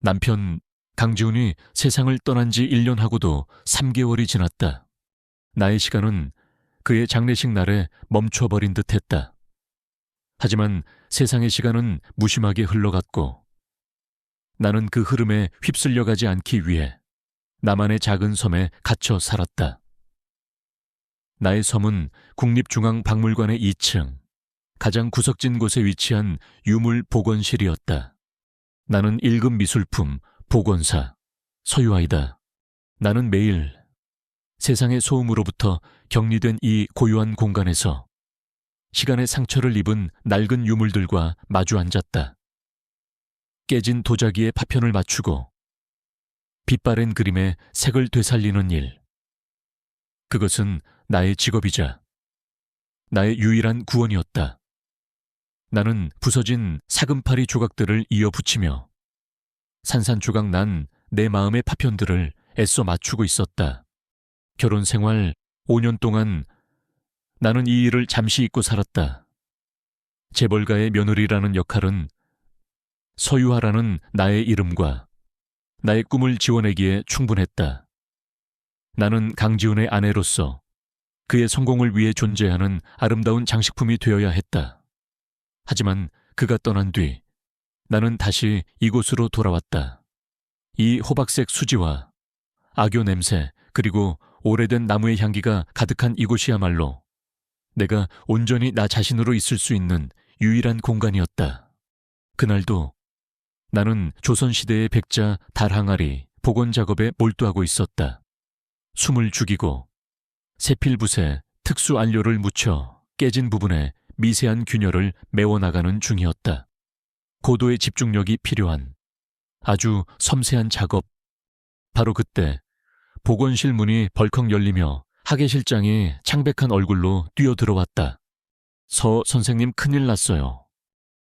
남편 강지훈이 세상을 떠난 지 1년하고도 3개월이 지났다. 나의 시간은 그의 장례식 날에 멈춰버린 듯했다. 하지만 세상의 시간은 무심하게 흘러갔고 나는 그 흐름에 휩쓸려가지 않기 위해 나만의 작은 섬에 갇혀 살았다. 나의 섬은 국립중앙박물관의 2층, 가장 구석진 곳에 위치한 유물 복원실이었다. 나는 1급 미술품, 복원사, 소유아이다. 나는 매일 세상의 소음으로부터 격리된 이 고요한 공간에서 시간의 상처를 입은 낡은 유물들과 마주 앉았다. 깨진 도자기에 파편을 맞추고 빛바랜 그림에 색을 되살리는 일. 그것은 나의 직업이자 나의 유일한 구원이었다. 나는 부서진 사금파리 조각들을 이어 붙이며 산산조각 난 내 마음의 파편들을 애써 맞추고 있었다. 결혼 생활 5년 동안 나는 이 일을 잠시 잊고 살았다. 재벌가의 며느리라는 역할은 서유하라는 나의 이름과 나의 꿈을 지워내기에 충분했다. 나는 강지훈의 아내로서 그의 성공을 위해 존재하는 아름다운 장식품이 되어야 했다. 하지만 그가 떠난 뒤 나는 다시 이곳으로 돌아왔다. 이 호박색 수지와 악교 냄새 그리고 오래된 나무의 향기가 가득한 이곳이야말로 내가 온전히 나 자신으로 있을 수 있는 유일한 공간이었다. 그날도 나는 조선시대의 백자 달항아리 복원 작업에 몰두하고 있었다. 숨을 죽이고 세필붓에 특수 안료를 묻혀 깨진 부분에 미세한 균열을 메워나가는 중이었다. 고도의 집중력이 필요한 아주 섬세한 작업. 바로 그때 복원실 문이 벌컥 열리며 학예 실장이 창백한 얼굴로 뛰어들어왔다. 서 선생님 큰일 났어요.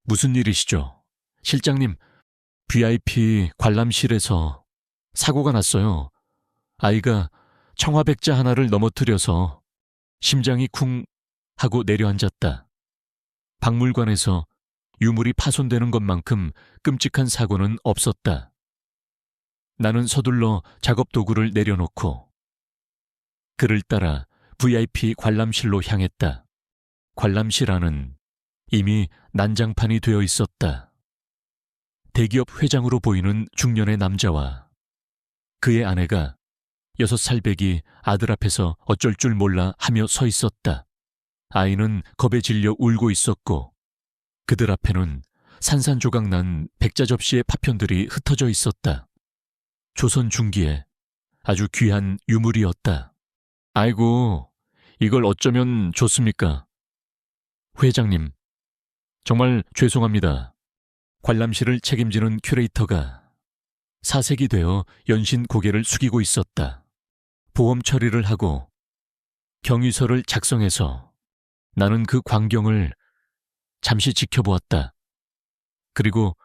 무슨 일이시죠? 실장님, VIP 관람실에서 사고가 났어요. 아이가 청화백자 하나를 넘어뜨려서 심장이 쿵 하고 내려앉았다. 박물관에서 유물이 파손되는 것만큼 끔찍한 사고는 없었다. 나는 서둘러 작업 도구를 내려놓고 그를 따라 VIP 관람실로 향했다. 관람실 안은 이미 난장판이 되어 있었다. 대기업 회장으로 보이는 중년의 남자와 그의 아내가 6살배기 아들 앞에서 어쩔 줄 몰라 하며 서 있었다. 아이는 겁에 질려 울고 있었고 그들 앞에는 산산조각 난 백자 접시의 파편들이 흩어져 있었다. 조선 중기에 아주 귀한 유물이었다. 아이고, 이걸 어쩌면 좋습니까? 회장님, 정말 죄송합니다. 관람실을 책임지는 큐레이터가 사색이 되어 연신 고개를 숙이고 있었다. 보험 처리를 하고 경위서를 작성해서 나는 그 광경을 잠시 지켜보았다. 그리고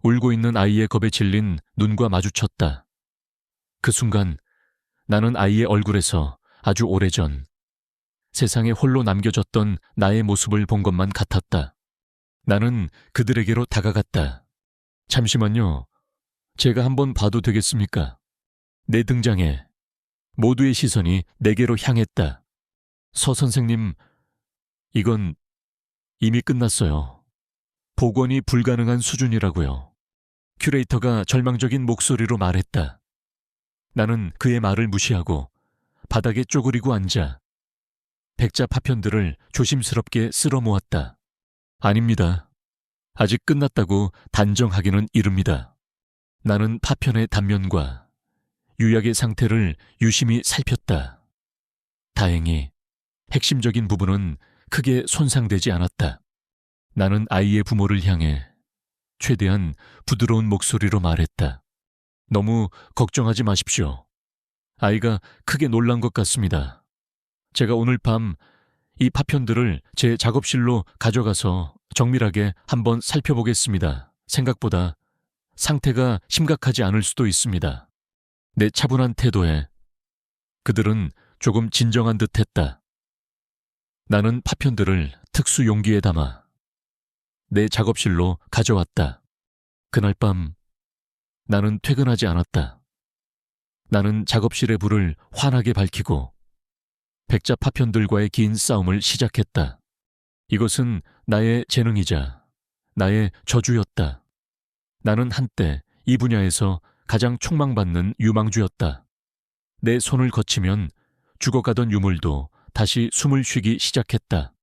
울고 있는 아이의 겁에 질린 눈과 마주쳤다. 그 순간 나는 아이의 얼굴에서 아주 오래전 세상에 홀로 남겨졌던 나의 모습을 본 것만 같았다. 나는 그들에게로 다가갔다. 잠시만요. 제가 한번 봐도 되겠습니까? 내 등장에 모두의 시선이 내게로 향했다. 서 선생님, 이건 이미 끝났어요. 복원이 불가능한 수준이라고요. 큐레이터가 절망적인 목소리로 말했다. 나는 그의 말을 무시하고 바닥에 쪼그리고 앉아 백자 파편들을 조심스럽게 쓸어 모았다. 아닙니다. 아직 끝났다고 단정하기는 이릅니다. 나는 파편의 단면과 유약의 상태를 유심히 살폈다. 다행히 핵심적인 부분은 크게 손상되지 않았다. 나는 아이의 부모를 향해 최대한 부드러운 목소리로 말했다. 너무 걱정하지 마십시오. 아이가 크게 놀란 것 같습니다. 제가 오늘 밤 이 파편들을 제 작업실로 가져가서 정밀하게 한번 살펴보겠습니다. 생각보다 상태가 심각하지 않을 수도 있습니다. 내 차분한 태도에 그들은 조금 진정한 듯했다. 나는 파편들을 특수 용기에 담아 내 작업실로 가져왔다. 그날 밤 나는 퇴근하지 않았다. 나는 작업실의 불을 환하게 밝히고 백자 파편들과의 긴 싸움을 시작했다. 이것은 나의 재능이자 나의 저주였다. 나는 한때 이 분야에서 가장 촉망받는 유망주였다. 내 손을 거치면 죽어가던 유물도 다시 숨을 쉬기 시작했다.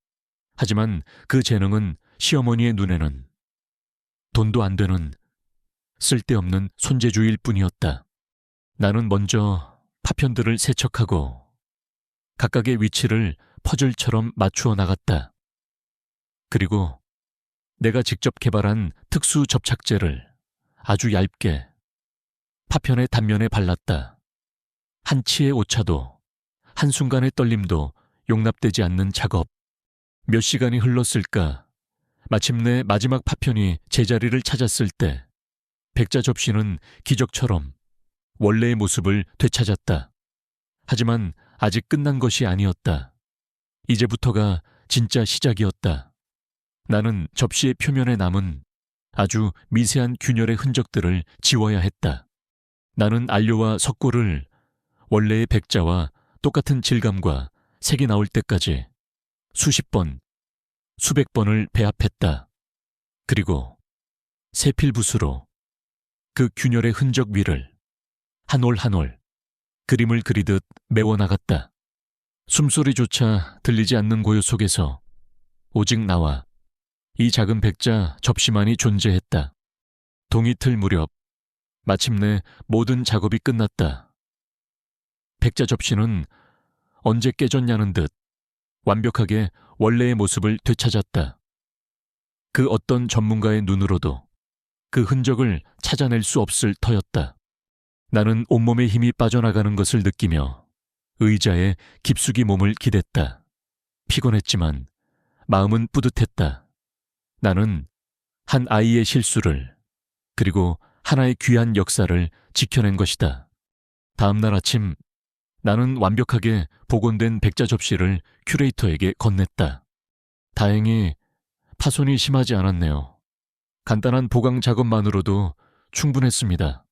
하지만 그 재능은 시어머니의 눈에는 돈도 안 되는 쓸데없는 손재주일 뿐이었다. 나는 먼저 파편들을 세척하고 각각의 위치를 퍼즐처럼 맞추어 나갔다. 그리고 내가 직접 개발한 특수 접착제를 아주 얇게 파편의 단면에 발랐다. 한 치의 오차도 한순간의 떨림도 용납되지 않는 작업. 몇 시간이 흘렀을까? 마침내 마지막 파편이 제자리를 찾았을 때 백자 접시는 기적처럼 원래의 모습을 되찾았다. 하지만 아직 끝난 것이 아니었다. 이제부터가 진짜 시작이었다. 나는 접시의 표면에 남은 아주 미세한 균열의 흔적들을 지워야 했다. 나는 안료와 석고를 원래의 백자와 똑같은 질감과 색이 나올 때까지 수십 번, 수백 번을 배합했다. 그리고 세필붓으로 그 균열의 흔적 위를 한 올 한 올 그림을 그리듯 메워나갔다. 숨소리조차 들리지 않는 고요 속에서 오직 나와 이 작은 백자 접시만이 존재했다. 동이틀 무렵 마침내 모든 작업이 끝났다. 백자 접시는 언제 깨졌냐는 듯 완벽하게 원래의 모습을 되찾았다. 그 어떤 전문가의 눈으로도 그 흔적을 찾아낼 수 없을 터였다. 나는 온몸에 힘이 빠져나가는 것을 느끼며 의자에 깊숙이 몸을 기댔다. 피곤했지만 마음은 뿌듯했다. 나는 한 아이의 실수를 그리고 하나의 귀한 역사를 지켜낸 것이다. 다음 날 아침 나는 완벽하게 복원된 백자 접시를 큐레이터에게 건넸다. 다행히 파손이 심하지 않았네요. 간단한 보강 작업만으로도 충분했습니다.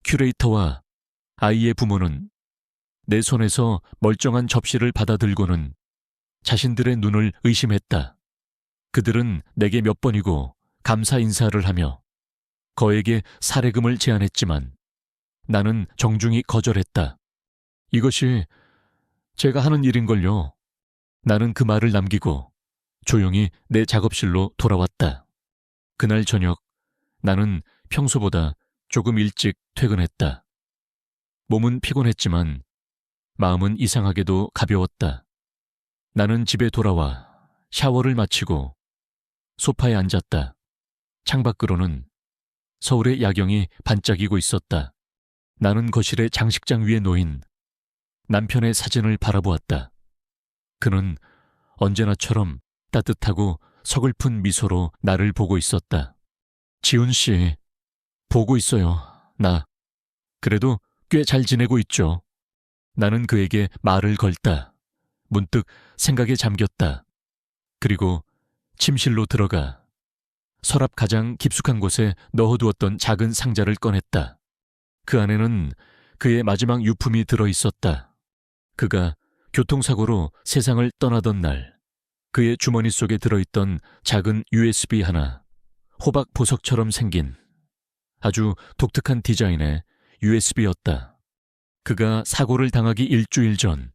큐레이터와 아이의 부모는 내 손에서 멀쩡한 접시를 받아들고는 자신들의 눈을 의심했다. 그들은 내게 몇 번이고 감사 인사를 하며 거액의 사례금을 제안했지만 나는 정중히 거절했다. 이것이 제가 하는 일인걸요. 나는 그 말을 남기고 조용히 내 작업실로 돌아왔다. 그날 저녁 나는 평소보다 조금 일찍 퇴근했다. 몸은 피곤했지만 마음은 이상하게도 가벼웠다. 나는 집에 돌아와 샤워를 마치고 소파에 앉았다. 창밖으로는 서울의 야경이 반짝이고 있었다. 나는 거실의 장식장 위에 놓인 남편의 사진을 바라보았다. 그는 언제나처럼 따뜻하고 서글픈 미소로 나를 보고 있었다. 지훈 씨, 보고 있어요. 나 그래도 꽤 잘 지내고 있죠. 나는 그에게 말을 걸다. 문득 생각에 잠겼다. 그리고 침실로 들어가 서랍 가장 깊숙한 곳에 넣어두었던 작은 상자를 꺼냈다. 그 안에는 그의 마지막 유품이 들어있었다. 그가 교통사고로 세상을 떠나던 날 그의 주머니 속에 들어있던 작은 USB 하나, 호박 보석처럼 생긴 아주 독특한 디자인의 USB였다. 그가 사고를 당하기 일주일 전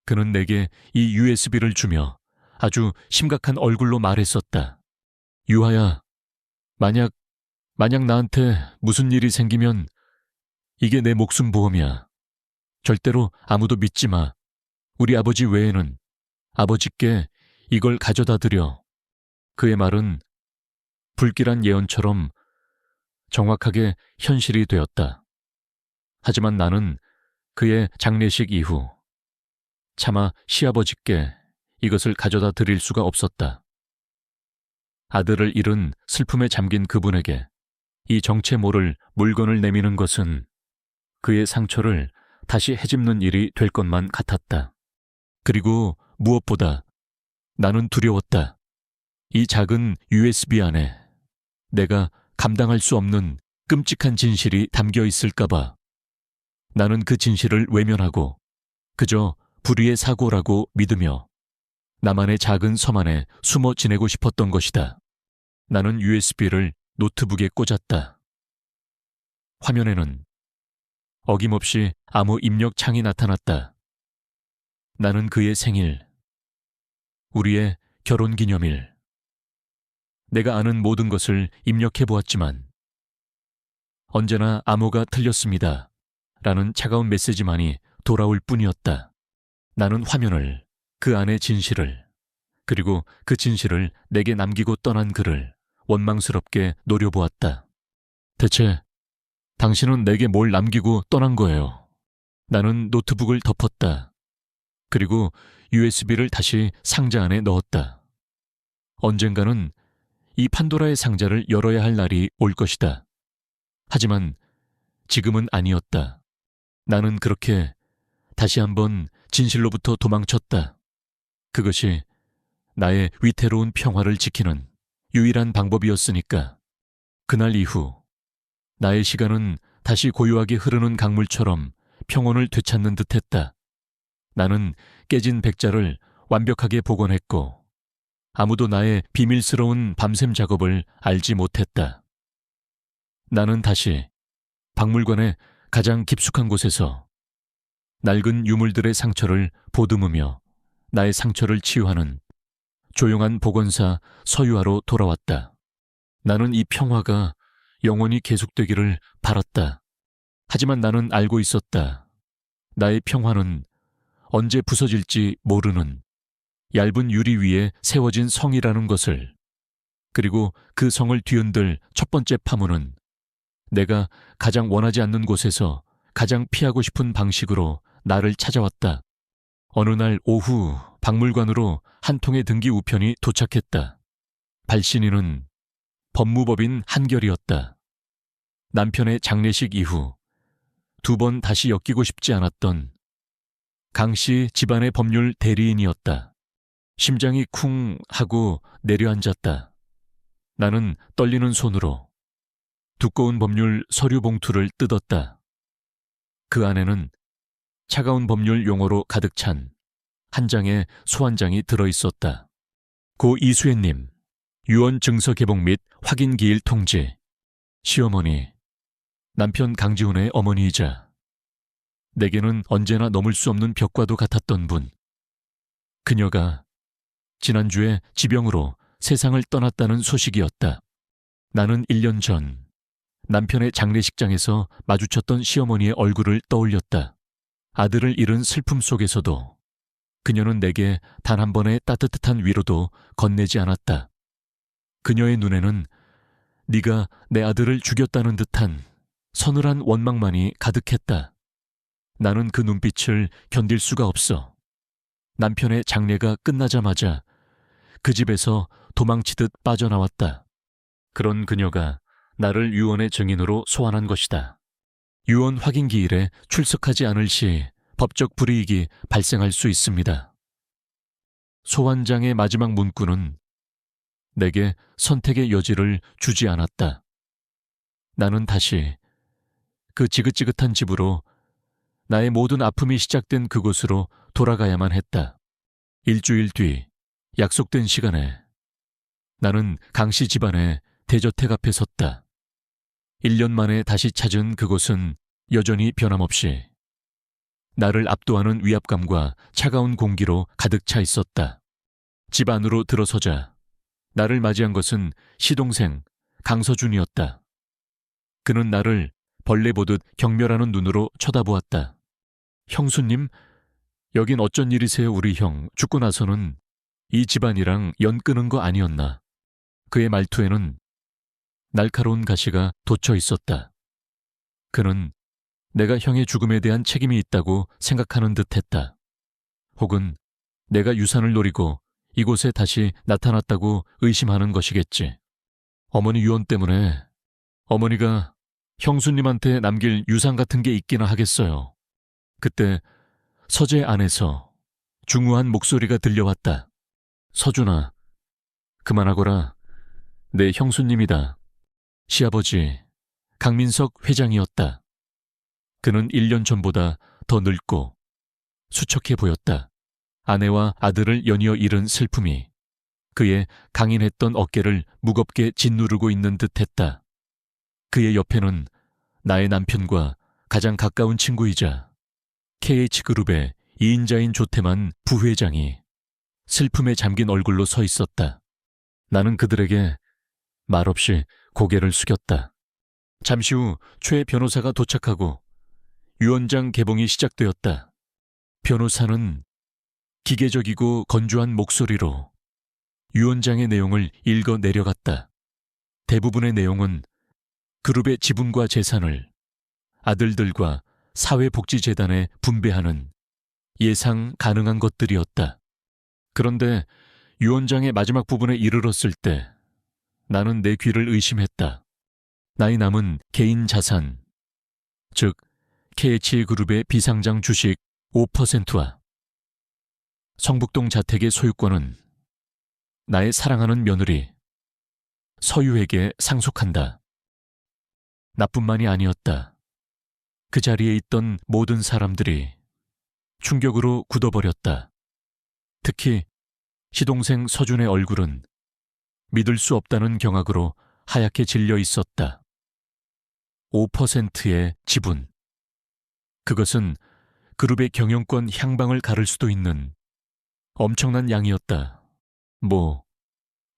그는 내게 이 USB를 주며 아주 심각한 얼굴로 말했었다. 유하야, 만약 나한테 무슨 일이 생기면 이게 내 목숨 보험이야. 절대로 아무도 믿지 마. 우리 아버지 외에는 아버지께 이걸 가져다 드려. 그의 말은 불길한 예언처럼 정확하게 현실이 되었다. 하지만 나는 그의 장례식 이후 차마 시아버지께 이것을 가져다 드릴 수가 없었다. 아들을 잃은 슬픔에 잠긴 그분에게 이 정체 모를 물건을 내미는 것은 그의 상처를 다시 헤집는 일이 될 것만 같았다. 그리고 무엇보다 나는 두려웠다. 이 작은 USB 안에 내가 감당할 수 없는 끔찍한 진실이 담겨 있을까봐 나는 그 진실을 외면하고 그저 불의의 사고라고 믿으며 나만의 작은 섬 안에 숨어 지내고 싶었던 것이다. 나는 USB를 노트북에 꽂았다. 화면에는 어김없이 아무 입력 창이 나타났다. 나는 그의 생일, 우리의 결혼기념일, 내가 아는 모든 것을 입력해 보았지만 언제나 암호가 틀렸습니다. 라는 차가운 메시지만이 돌아올 뿐이었다. 나는 화면을, 그 안의 진실을, 그리고 그 진실을 내게 남기고 떠난 그를 원망스럽게 노려보았다. 대체 당신은 내게 뭘 남기고 떠난 거예요? 나는 노트북을 덮었다. 그리고 USB를 다시 상자 안에 넣었다. 언젠가는 이 판도라의 상자를 열어야 할 날이 올 것이다. 하지만 지금은 아니었다. 나는 그렇게 다시 한번 진실로부터 도망쳤다. 그것이 나의 위태로운 평화를 지키는 유일한 방법이었으니까. 그날 이후 나의 시간은 다시 고요하게 흐르는 강물처럼 평온을 되찾는 듯했다. 나는 깨진 백자를 완벽하게 복원했고 아무도 나의 비밀스러운 밤샘 작업을 알지 못했다. 나는 다시 박물관의 가장 깊숙한 곳에서 낡은 유물들의 상처를 보듬으며 나의 상처를 치유하는 조용한 복원사 서유아로 돌아왔다. 나는 이 평화가 영원히 계속되기를 바랐다. 하지만 나는 알고 있었다. 나의 평화는 언제 부서질지 모르는 얇은 유리 위에 세워진 성이라는 것을, 그리고 그 성을 뒤흔들 첫 번째 파문은 내가 가장 원하지 않는 곳에서 가장 피하고 싶은 방식으로 나를 찾아왔다. 어느 날 오후 박물관으로 한 통의 등기 우편이 도착했다. 발신인은 법무법인 한결이었다. 남편의 장례식 이후 2번 다시 엮이고 싶지 않았던 강씨 집안의 법률 대리인이었다. 심장이 쿵 하고 내려앉았다. 나는 떨리는 손으로 두꺼운 법률 서류 봉투를 뜯었다. 그 안에는 차가운 법률 용어로 가득 찬 한 장의 소환장이 들어있었다. 고 이수혜님, 유언 증서 개봉 및 확인 기일 통지. 시어머니, 남편 강지훈의 어머니이자 내게는 언제나 넘을 수 없는 벽과도 같았던 분. 그녀가 지난주에 지병으로 세상을 떠났다는 소식이었다. 나는 1년 전 남편의 장례식장에서 마주쳤던 시어머니의 얼굴을 떠올렸다. 아들을 잃은 슬픔 속에서도 그녀는 내게 단 한 번의 따뜻한 위로도 건네지 않았다. 그녀의 눈에는 네가 내 아들을 죽였다는 듯한 서늘한 원망만이 가득했다. 나는 그 눈빛을 견딜 수가 없어. 남편의 장례가 끝나자마자 그 집에서 도망치듯 빠져나왔다. 그런 그녀가 나를 유언의 증인으로 소환한 것이다. 유언 확인 기일에 출석하지 않을 시 법적 불이익이 발생할 수 있습니다. 소환장의 마지막 문구는 내게 선택의 여지를 주지 않았다. 나는 다시 그 지긋지긋한 집으로, 나의 모든 아픔이 시작된 그곳으로 돌아가야만 했다. 일주일 뒤 약속된 시간에 나는 강씨 집안의 대저택 앞에 섰다. 1년 만에 다시 찾은 그곳은 여전히 변함없이 나를 압도하는 위압감과 차가운 공기로 가득 차 있었다. 집 안으로 들어서자 나를 맞이한 것은 시동생 강서준이었다. 그는 나를 벌레 보듯 경멸하는 눈으로 쳐다보았다. 형수님, 여긴 어쩐 일이세요? 우리 형 죽고 나서는 이 집안이랑 연 끊은 거 아니었나? 그의 말투에는 날카로운 가시가 돋쳐 있었다. 그는 내가 형의 죽음에 대한 책임이 있다고 생각하는 듯했다. 혹은 내가 유산을 노리고 이곳에 다시 나타났다고 의심하는 것이겠지. 어머니 유언 때문에 어머니가 형수님한테 남길 유산 같은 게 있기나 하겠어요. 그때 서재 안에서 중후한 목소리가 들려왔다. 서준아, 그만하거라. 내 형수님이다. 시아버지, 강민석 회장이었다. 그는 1년 전보다 더 늙고 수척해 보였다. 아내와 아들을 연이어 잃은 슬픔이 그의 강인했던 어깨를 무겁게 짓누르고 있는 듯했다. 그의 옆에는 나의 남편과 가장 가까운 친구이자 KH그룹의 2인자인 조태만 부회장이 슬픔에 잠긴 얼굴로 서 있었다. 나는 그들에게 말없이 고개를 숙였다. 잠시 후 최 변호사가 도착하고 유언장 개봉이 시작되었다. 변호사는 기계적이고 건조한 목소리로 유언장의 내용을 읽어 내려갔다. 대부분의 내용은 그룹의 지분과 재산을 아들들과 사회복지재단에 분배하는 예상 가능한 것들이었다. 그런데 유언장의 마지막 부분에 이르렀을 때 나는 내 귀를 의심했다. 나의 남은 개인 자산, 즉 KH그룹의 비상장 주식 5%와 성북동 자택의 소유권은 나의 사랑하는 며느리 서유에게 상속한다. 나뿐만이 아니었다. 그 자리에 있던 모든 사람들이 충격으로 굳어버렸다. 특히 시동생 서준의 얼굴은 믿을 수 없다는 경악으로 하얗게 질려 있었다. 5%의 지분. 그것은 그룹의 경영권 향방을 가를 수도 있는 엄청난 양이었다.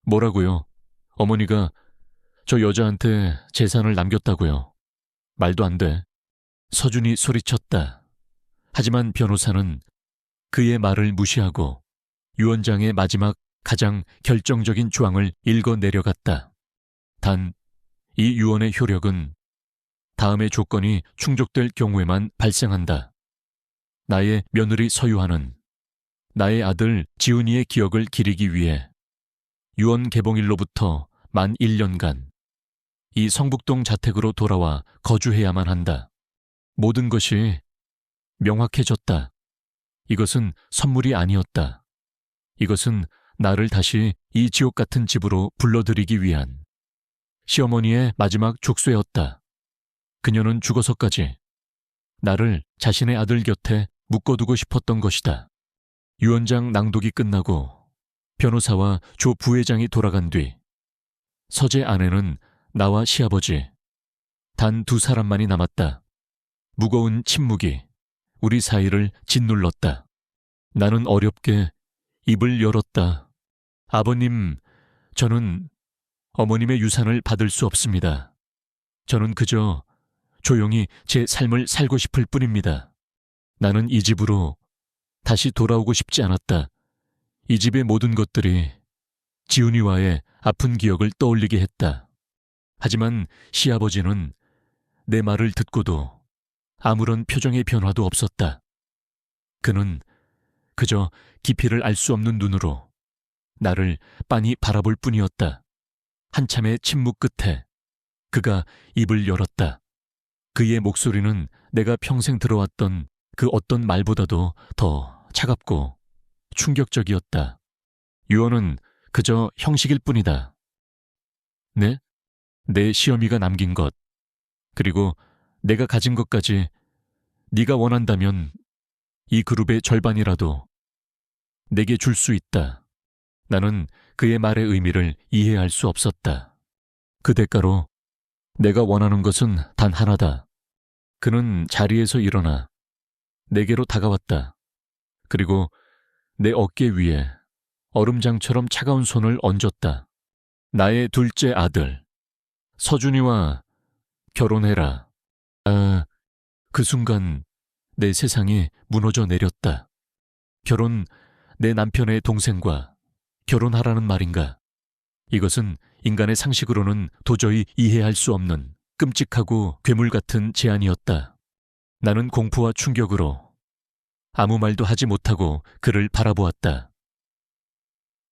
뭐라고요? 어머니가 저 여자한테 재산을 남겼다고요. 말도 안 돼. 서준이 소리쳤다. 하지만 변호사는 그의 말을 무시하고 유언장의 마지막 가장 결정적인 조항을 읽어 내려갔다. 단, 이 유언의 효력은 다음의 조건이 충족될 경우에만 발생한다. 나의 며느리 서유하는 나의 아들 지훈이의 기억을 기리기 위해 유언 개봉일로부터 만 1년간 이 성북동 자택으로 돌아와 거주해야만 한다. 모든 것이 명확해졌다. 이것은 선물이 아니었다. 이것은 나를 다시 이 지옥 같은 집으로 불러들이기 위한 시어머니의 마지막 족쇄였다. 그녀는 죽어서까지 나를 자신의 아들 곁에 묶어두고 싶었던 것이다. 유언장 낭독이 끝나고 변호사와 조 부회장이 돌아간 뒤 서재 안에는 나와 시아버지 단 2사람만이 남았다. 무거운 침묵이 우리 사이를 짓눌렀다. 나는 어렵게 입을 열었다. 아버님, 저는 어머님의 유산을 받을 수 없습니다. 저는 그저 조용히 제 삶을 살고 싶을 뿐입니다. 나는 이 집으로 다시 돌아오고 싶지 않았다. 이 집의 모든 것들이 지훈이와의 아픈 기억을 떠올리게 했다. 하지만 시아버지는 내 말을 듣고도 아무런 표정의 변화도 없었다. 그는 그저 깊이를 알 수 없는 눈으로 나를 빤히 바라볼 뿐이었다. 한참의 침묵 끝에 그가 입을 열었다. 그의 목소리는 내가 평생 들어왔던 그 어떤 말보다도 더 차갑고 충격적이었다. 유언은 그저 형식일 뿐이다. 네? 내 시어미가 남긴 것, 그리고 내가 가진 것까지 네가 원한다면 이 그룹의 절반이라도 내게 줄 수 있다. 나는 그의 말의 의미를 이해할 수 없었다. 그 대가로 내가 원하는 것은 단 하나다. 그는 자리에서 일어나 내게로 다가왔다. 그리고 내 어깨 위에 얼음장처럼 차가운 손을 얹었다. 나의 둘째 아들, 서준이와 결혼해라. 그 순간 내 세상이 무너져 내렸다. 내 남편의 동생과 결혼하라는 말인가? 이것은 인간의 상식으로는 도저히 이해할 수 없는 끔찍하고 괴물 같은 제안이었다. 나는 공포와 충격으로 아무 말도 하지 못하고 그를 바라보았다.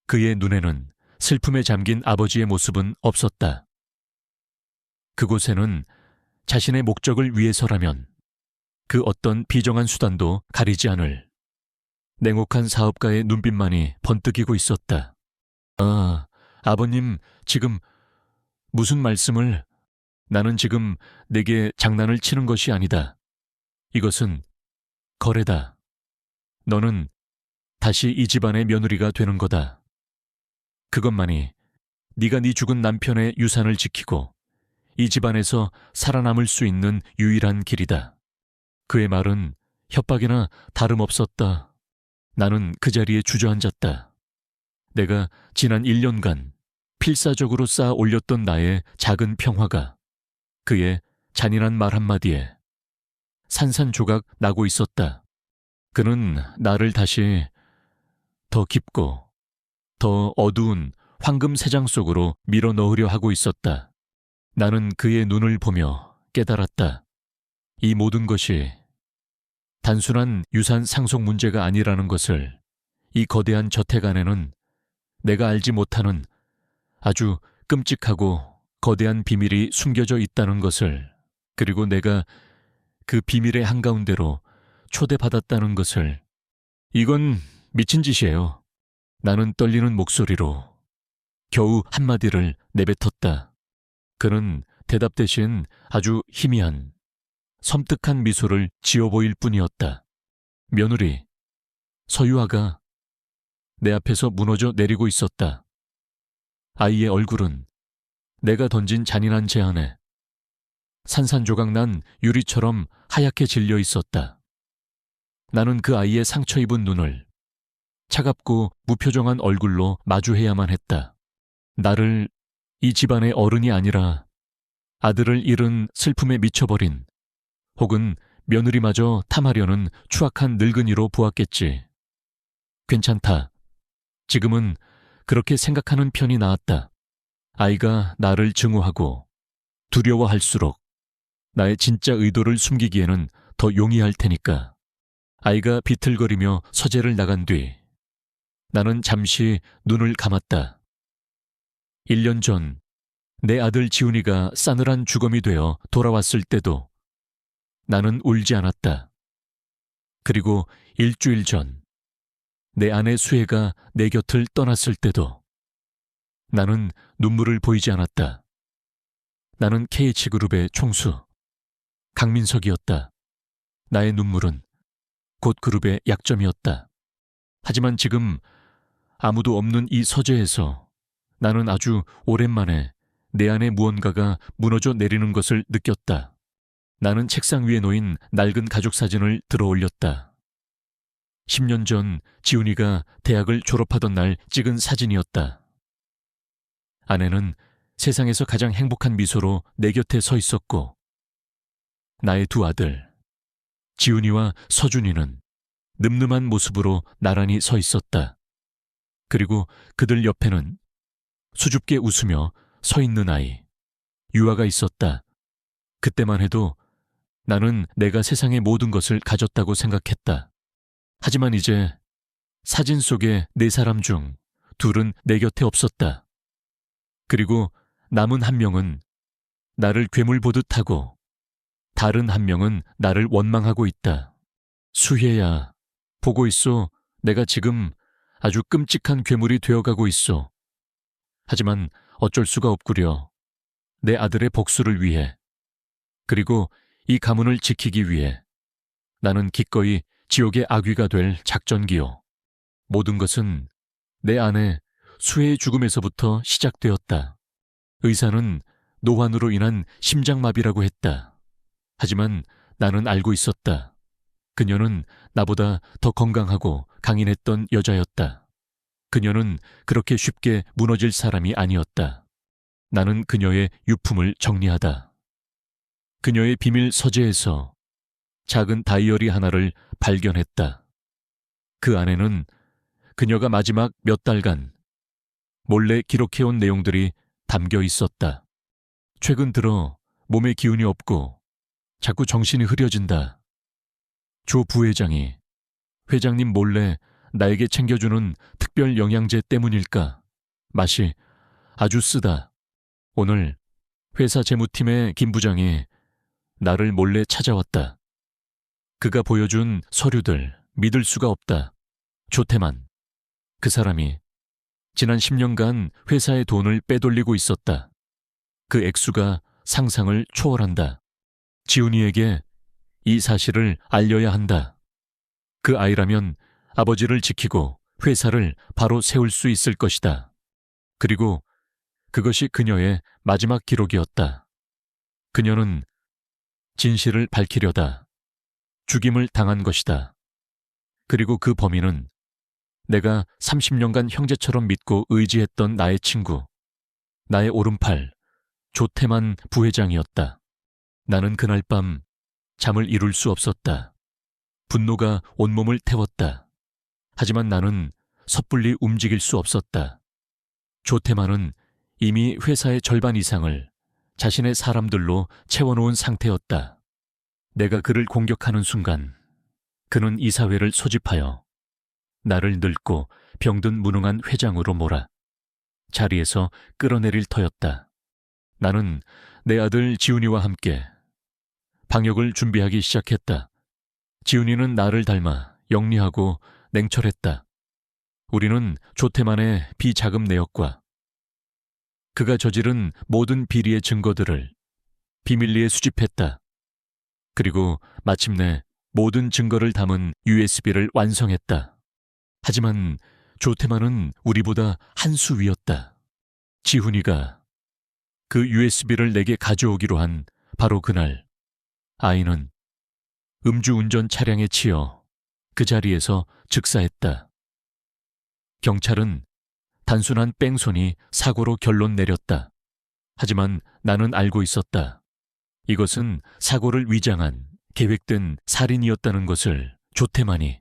그의 눈에는 슬픔에 잠긴 아버지의 모습은 없었다. 그곳에는 자신의 목적을 위해서라면 그 어떤 비정한 수단도 가리지 않을 냉혹한 사업가의 눈빛만이 번뜩이고 있었다. 아버님, 지금 무슨 말씀을... 나는 지금 내게 장난을 치는 것이 아니다. 이것은 거래다. 너는 다시 이 집안의 며느리가 되는 거다. 그것만이 네가 네 죽은 남편의 유산을 지키고 이 집안에서 살아남을 수 있는 유일한 길이다. 그의 말은 협박이나 다름없었다. 나는 그 자리에 주저앉았다. 내가 지난 1년간 필사적으로 쌓아 올렸던 나의 작은 평화가 그의 잔인한 말 한마디에 산산조각 나고 있었다. 그는 나를 다시 더 깊고 더 어두운 황금 새장 속으로 밀어 넣으려 하고 있었다. 나는 그의 눈을 보며 깨달았다. 이 모든 것이 단순한 유산 상속 문제가 아니라는 것을, 이 거대한 저택 안에는 내가 알지 못하는 아주 끔찍하고 거대한 비밀이 숨겨져 있다는 것을, 그리고 내가 그 비밀의 한가운데로 초대받았다는 것을. 이건 미친 짓이에요. 나는 떨리는 목소리로 겨우 한마디를 내뱉었다. 그는 대답 대신 아주 희미한, 섬뜩한 미소를 지어 보일 뿐이었다. 며느리, 서유아가 내 앞에서 무너져 내리고 있었다. 아이의 얼굴은 내가 던진 잔인한 제안에 산산조각난 유리처럼 하얗게 질려 있었다. 나는 그 아이의 상처 입은 눈을 차갑고 무표정한 얼굴로 마주해야만 했다. 나를 이 집안의 어른이 아니라 아들을 잃은 슬픔에 미쳐버린, 혹은 며느리마저 탐하려는 추악한 늙은이로 보았겠지. 괜찮다. 지금은 그렇게 생각하는 편이 나았다. 아이가 나를 증오하고 두려워할수록 나의 진짜 의도를 숨기기에는 더 용이할 테니까. 아이가 비틀거리며 서재를 나간 뒤 나는 잠시 눈을 감았다. 1년 전 내 아들 지훈이가 싸늘한 주검이 되어 돌아왔을 때도 나는 울지 않았다. 그리고 일주일 전 내 아내 수혜가 내 곁을 떠났을 때도 나는 눈물을 보이지 않았다. 나는 KH그룹의 총수 강민석이었다. 나의 눈물은 곧 그룹의 약점이었다. 하지만 지금 아무도 없는 이 서재에서 나는 아주 오랜만에 내 안에 무언가가 무너져 내리는 것을 느꼈다. 나는 책상 위에 놓인 낡은 가족 사진을 들어 올렸다. 10년 전 지훈이가 대학을 졸업하던 날 찍은 사진이었다. 아내는 세상에서 가장 행복한 미소로 내 곁에 서 있었고, 나의 두 아들 지훈이와 서준이는 늠름한 모습으로 나란히 서 있었다. 그리고 그들 옆에는 수줍게 웃으며 서 있는 아이 유아가 있었다. 그때만 해도 나는 내가 세상의 모든 것을 가졌다고 생각했다. 하지만 이제 사진 속의 네 사람 중 둘은 내 곁에 없었다. 그리고 남은 한 명은 나를 괴물 보듯 하고 다른 한 명은 나를 원망하고 있다. 수혜야, 보고 있소. 내가 지금 아주 끔찍한 괴물이 되어가고 있어. 하지만 어쩔 수가 없구려. 내 아들의 복수를 위해, 그리고 이 가문을 지키기 위해 나는 기꺼이 지옥의 악귀가 될 작전기요. 모든 것은 내 아내 수혜의 죽음에서부터 시작되었다. 의사는 노환으로 인한 심장마비라고 했다. 하지만 나는 알고 있었다. 그녀는 나보다 더 건강하고 강인했던 여자였다. 그녀는 그렇게 쉽게 무너질 사람이 아니었다. 나는 그녀의 유품을 정리하다. 그녀의 비밀 서재에서 작은 다이어리 하나를 발견했다. 그 안에는 그녀가 마지막 몇 달간 몰래 기록해온 내용들이 담겨 있었다. 최근 들어 몸에 기운이 없고 자꾸 정신이 흐려진다. 조 부회장이 회장님 몰래 나에게 챙겨주는 특별 영양제 때문일까? 맛이 아주 쓰다. 오늘 회사 재무팀의 김 부장이 나를 몰래 찾아왔다. 그가 보여준 서류들 믿을 수가 없다. 조태만, 그 사람이 지난 10년간 회사의 돈을 빼돌리고 있었다. 그 액수가 상상을 초월한다. 지훈이에게 이 사실을 알려야 한다. 그 아이라면 아버지를 지키고 회사를 바로 세울 수 있을 것이다. 그리고 그것이 그녀의 마지막 기록이었다. 그녀는 진실을 밝히려다 죽임을 당한 것이다. 그리고 그 범인은 내가 30년간 형제처럼 믿고 의지했던 나의 친구, 나의 오른팔, 조태만 부회장이었다. 나는 그날 밤 잠을 이룰 수 없었다. 분노가 온몸을 태웠다. 하지만 나는 섣불리 움직일 수 없었다. 조태만은 이미 회사의 절반 이상을 자신의 사람들로 채워놓은 상태였다. 내가 그를 공격하는 순간 그는 이사회를 소집하여 나를 늙고 병든 무능한 회장으로 몰아 자리에서 끌어내릴 터였다. 나는 내 아들 지훈이와 함께 방역을 준비하기 시작했다. 지훈이는 나를 닮아 영리하고 냉철했다. 우리는 조태만의 비자금 내역과 그가 저지른 모든 비리의 증거들을 비밀리에 수집했다. 그리고 마침내 모든 증거를 담은 USB를 완성했다. 하지만 조태만은 우리보다 한 수 위였다. 지훈이가 그 USB를 내게 가져오기로 한 바로 그날, 아이는 음주운전 차량에 치여 그 자리에서 즉사했다. 경찰은 단순한 뺑소니 사고로 결론 내렸다. 하지만 나는 알고 있었다. 이것은 사고를 위장한 계획된 살인이었다는 것을 조태만이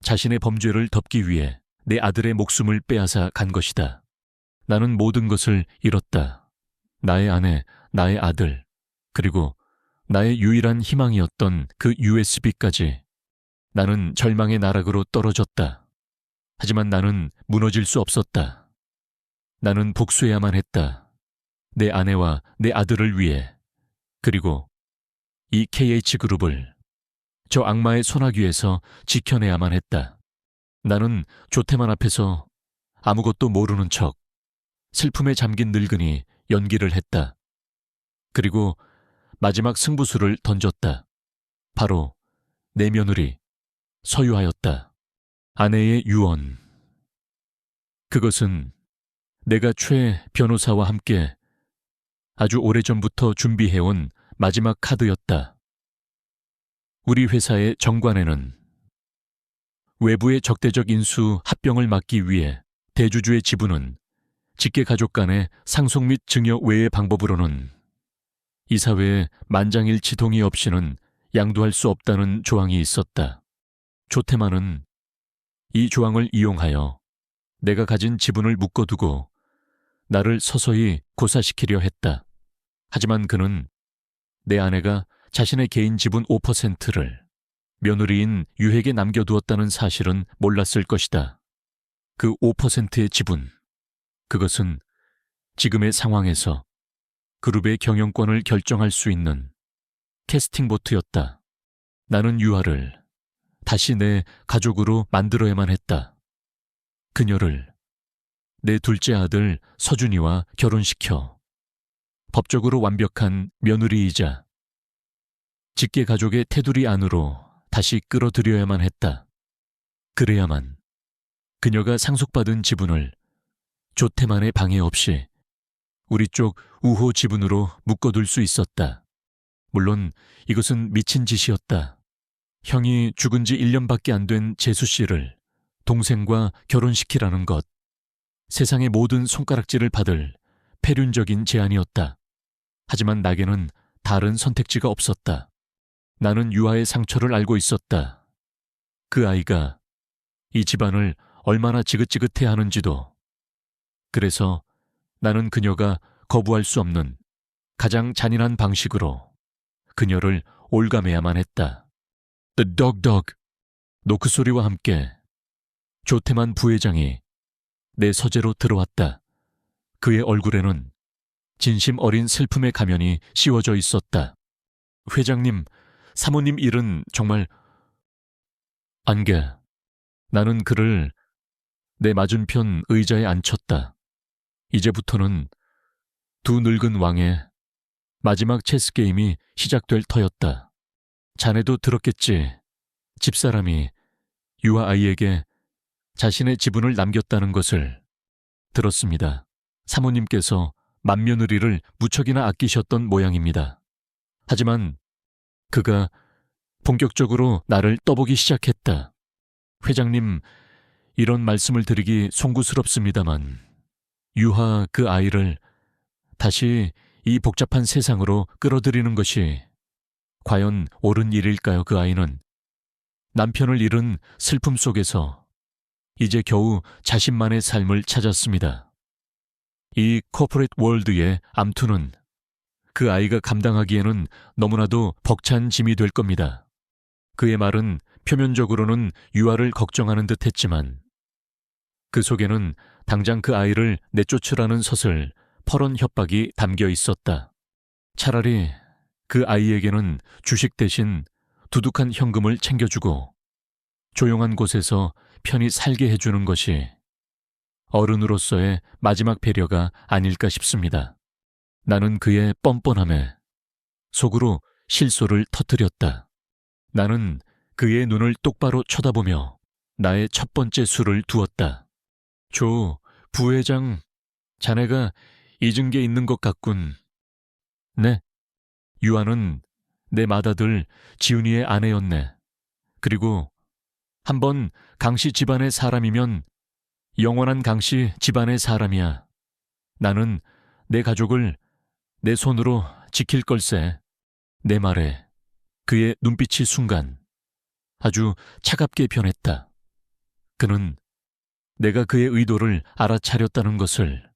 자신의 범죄를 덮기 위해 내 아들의 목숨을 빼앗아 간 것이다. 나는 모든 것을 잃었다. 나의 아내, 나의 아들, 그리고 나의 유일한 희망이었던 그 USB까지. 나는 절망의 나락으로 떨어졌다. 하지만 나는 무너질 수 없었다. 나는 복수해야만 했다. 내 아내와 내 아들을 위해. 그리고 이 KH그룹을 저 악마의 소나귀에서 지켜내야만 했다. 나는 조태만 앞에서 아무것도 모르는 척 슬픔에 잠긴 늙은이 연기를 했다. 그리고 마지막 승부수를 던졌다. 바로 내 며느리 서유하였다. 아내의 유언. 그것은 내가 최 변호사와 함께 아주 오래전부터 준비해온 마지막 카드였다. 우리 회사의 정관에는 외부의 적대적 인수 합병을 막기 위해 대주주의 지분은 직계가족 간의 상속 및 증여 외의 방법으로는 이사회의 만장일치 동의 없이는 양도할 수 없다는 조항이 있었다. 조태만은 이 조항을 이용하여 내가 가진 지분을 묶어두고 나를 서서히 고사시키려 했다. 하지만 그는 내 아내가 자신의 개인 지분 5%를 며느리인 유에게 남겨두었다는 사실은 몰랐을 것이다. 그 5%의 지분, 그것은 지금의 상황에서 그룹의 경영권을 결정할 수 있는 캐스팅보트였다. 나는 유아를 다시 내 가족으로 만들어야만 했다. 그녀를 내 둘째 아들 서준이와 결혼시켜 법적으로 완벽한 며느리이자 직계가족의 테두리 안으로 다시 끌어들여야만 했다. 그래야만 그녀가 상속받은 지분을 조태만의 방해 없이 우리 쪽 우호 지분으로 묶어둘 수 있었다. 물론 이것은 미친 짓이었다. 형이 죽은 지 1년밖에 안 된 재수 씨를 동생과 결혼시키라는 것. 세상의 모든 손가락질을 받을 폐륜적인 제안이었다. 하지만 나에게는 다른 선택지가 없었다. 나는 유아의 상처를 알고 있었다. 그 아이가 이 집안을 얼마나 지긋지긋해 하는지도. 그래서 나는 그녀가 거부할 수 없는 가장 잔인한 방식으로 그녀를 올가매야만 했다. The dog dog. 노크소리와 함께 조태만 부회장이 내 서재로 들어왔다. 그의 얼굴에는 진심 어린 슬픔의 가면이 씌워져 있었다. 회장님, 사모님 일은 정말... 안개. 나는 그를 내 맞은편 의자에 앉혔다. 이제부터는 두 늙은 왕의 마지막 체스 게임이 시작될 터였다. 자네도 들었겠지. 집사람이 유아 아이에게 자신의 지분을 남겼다는 것을. 들었습니다. 사모님께서 맏며느리를 무척이나 아끼셨던 모양입니다. 하지만 그가 본격적으로 나를 떠보기 시작했다. 회장님, 이런 말씀을 드리기 송구스럽습니다만 유하 그 아이를 다시 이 복잡한 세상으로 끌어들이는 것이 과연 옳은 일일까요? 그 아이는 남편을 잃은 슬픔 속에서 이제 겨우 자신만의 삶을 찾았습니다. 이 코퍼레이트 월드의 암투는 그 아이가 감당하기에는 너무나도 벅찬 짐이 될 겁니다. 그의 말은 표면적으로는 유아를 걱정하는 듯 했지만 그 속에는 당장 그 아이를 내쫓으라는 서슬 퍼런 협박이 담겨 있었다. 차라리 그 아이에게는 주식 대신 두둑한 현금을 챙겨주고 조용한 곳에서 편히 살게 해주는 것이 어른으로서의 마지막 배려가 아닐까 싶습니다. 나는 그의 뻔뻔함에 속으로 실소를 터뜨렸다. 나는 그의 눈을 똑바로 쳐다보며 나의 첫 번째 수를 두었다. 조, 부회장, 자네가 잊은 게 있는 것 같군. 네, 유아는 내 맏아들 지훈이의 아내였네. 그리고 한번 강씨 집안의 사람이면 영원한 강씨 집안의 사람이야. 나는 내 가족을 내 손으로 지킬 걸세. 내 말에 그의 눈빛이 순간 아주 차갑게 변했다. 그는 내가 그의 의도를 알아차렸다는 것을,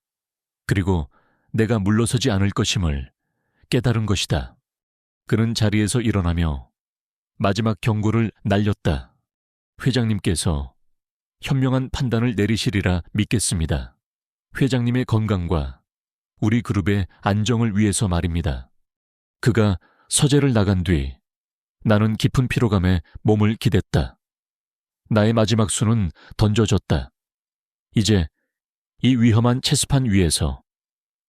그리고 내가 물러서지 않을 것임을 깨달은 것이다. 그는 자리에서 일어나며 마지막 경고를 날렸다. 회장님께서 현명한 판단을 내리시리라 믿겠습니다. 회장님의 건강과 우리 그룹의 안정을 위해서 말입니다. 그가 서재를 나간 뒤 나는 깊은 피로감에 몸을 기댔다. 나의 마지막 수는 던져졌다. 이제 이 위험한 체스판 위에서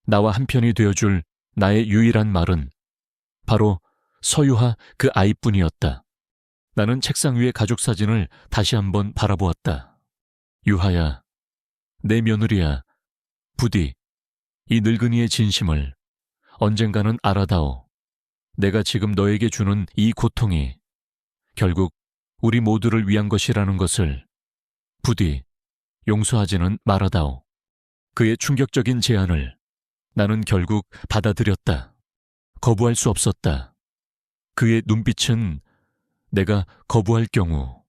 나와 한편이 되어줄 나의 유일한 말은 바로 서유하 그 아이뿐이었다. 나는 책상 위의 가족 사진을 다시 한번 바라보았다. 유하야, 내 며느리야, 부디 이 늙은이의 진심을 언젠가는 알아다오. 내가 지금 너에게 주는 이 고통이 결국 우리 모두를 위한 것이라는 것을 부디 용서하지는 말아다오. 그의 충격적인 제안을 나는 결국 받아들였다. 거부할 수 없었다. 그의 눈빛은 내가 거부할 경우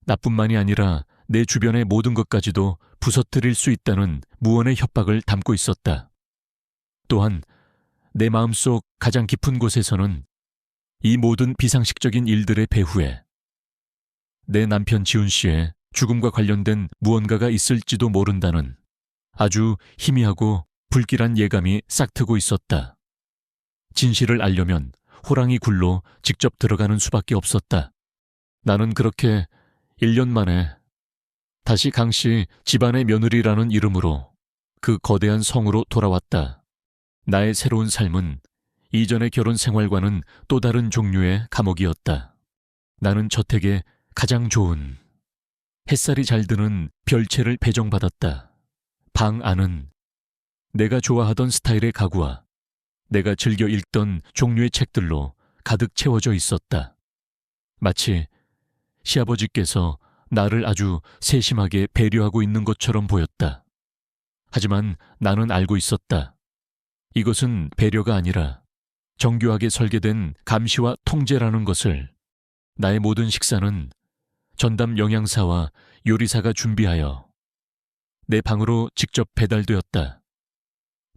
나뿐만이 아니라 내 주변의 모든 것까지도 부서뜨릴 수 있다는 무언의 협박을 담고 있었다. 또한 내 마음속 가장 깊은 곳에서는 이 모든 비상식적인 일들의 배후에 내 남편 지훈 씨의 죽음과 관련된 무언가가 있을지도 모른다는 아주 희미하고 불길한 예감이 싹트고 있었다. 진실을 알려면 호랑이 굴로 직접 들어가는 수밖에 없었다. 나는 그렇게 1년 만에 다시 강씨 집안의 며느리라는 이름으로 그 거대한 성으로 돌아왔다. 나의 새로운 삶은 이전의 결혼 생활과는 또 다른 종류의 감옥이었다. 나는 저택의 가장 좋은 햇살이 잘 드는 별채를 배정받았다. 방 안은 내가 좋아하던 스타일의 가구와 내가 즐겨 읽던 종류의 책들로 가득 채워져 있었다. 마치 시아버지께서 나를 아주 세심하게 배려하고 있는 것처럼 보였다. 하지만 나는 알고 있었다. 이것은 배려가 아니라 정교하게 설계된 감시와 통제라는 것을. 나의 모든 식사는 전담 영양사와 요리사가 준비하여 내 방으로 직접 배달되었다.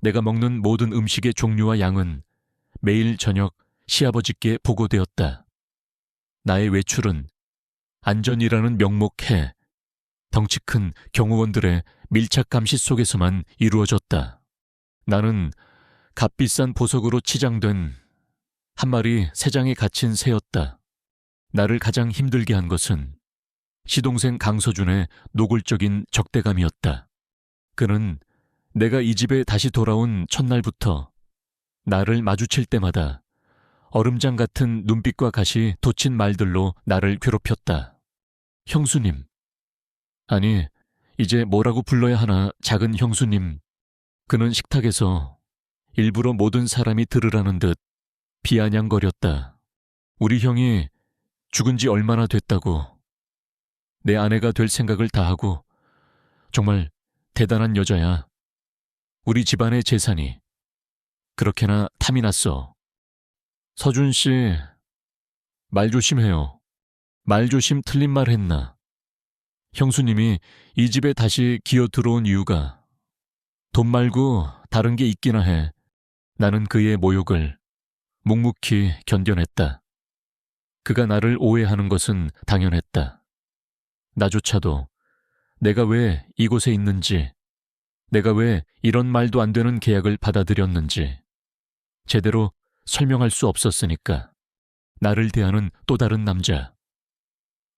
내가 먹는 모든 음식의 종류와 양은 매일 저녁 시아버지께 보고되었다. 나의 외출은 안전이라는 명목해 덩치 큰 경호원들의 밀착 감시 속에서만 이루어졌다. 나는 값비싼 보석으로 치장된 한 마리 새장에 갇힌 새였다. 나를 가장 힘들게 한 것은 시동생 강서준의 노골적인 적대감이었다. 그는 내가 이 집에 다시 돌아온 첫날부터 나를 마주칠 때마다 얼음장 같은 눈빛과 가시 돋친 말들로 나를 괴롭혔다. 형수님. 아니, 이제 뭐라고 불러야 하나, 작은 형수님. 그는 식탁에서 일부러 모든 사람이 들으라는 듯 비아냥거렸다. 우리 형이 죽은 지 얼마나 됐다고. 내 아내가 될 생각을 다 하고 정말 대단한 여자야. 우리 집안의 재산이 그렇게나 탐이 났어. 서준 씨, 말 조심해요. 말 조심 틀린 말 했나. 형수님이 이 집에 다시 기어 들어온 이유가 돈 말고 다른 게 있기나 해. 나는 그의 모욕을 묵묵히 견뎌냈다. 그가 나를 오해하는 것은 당연했다. 나조차도 내가 왜 이곳에 있는지, 내가 왜 이런 말도 안 되는 계약을 받아들였는지 제대로 설명할 수 없었으니까. 나를 대하는 또 다른 남자.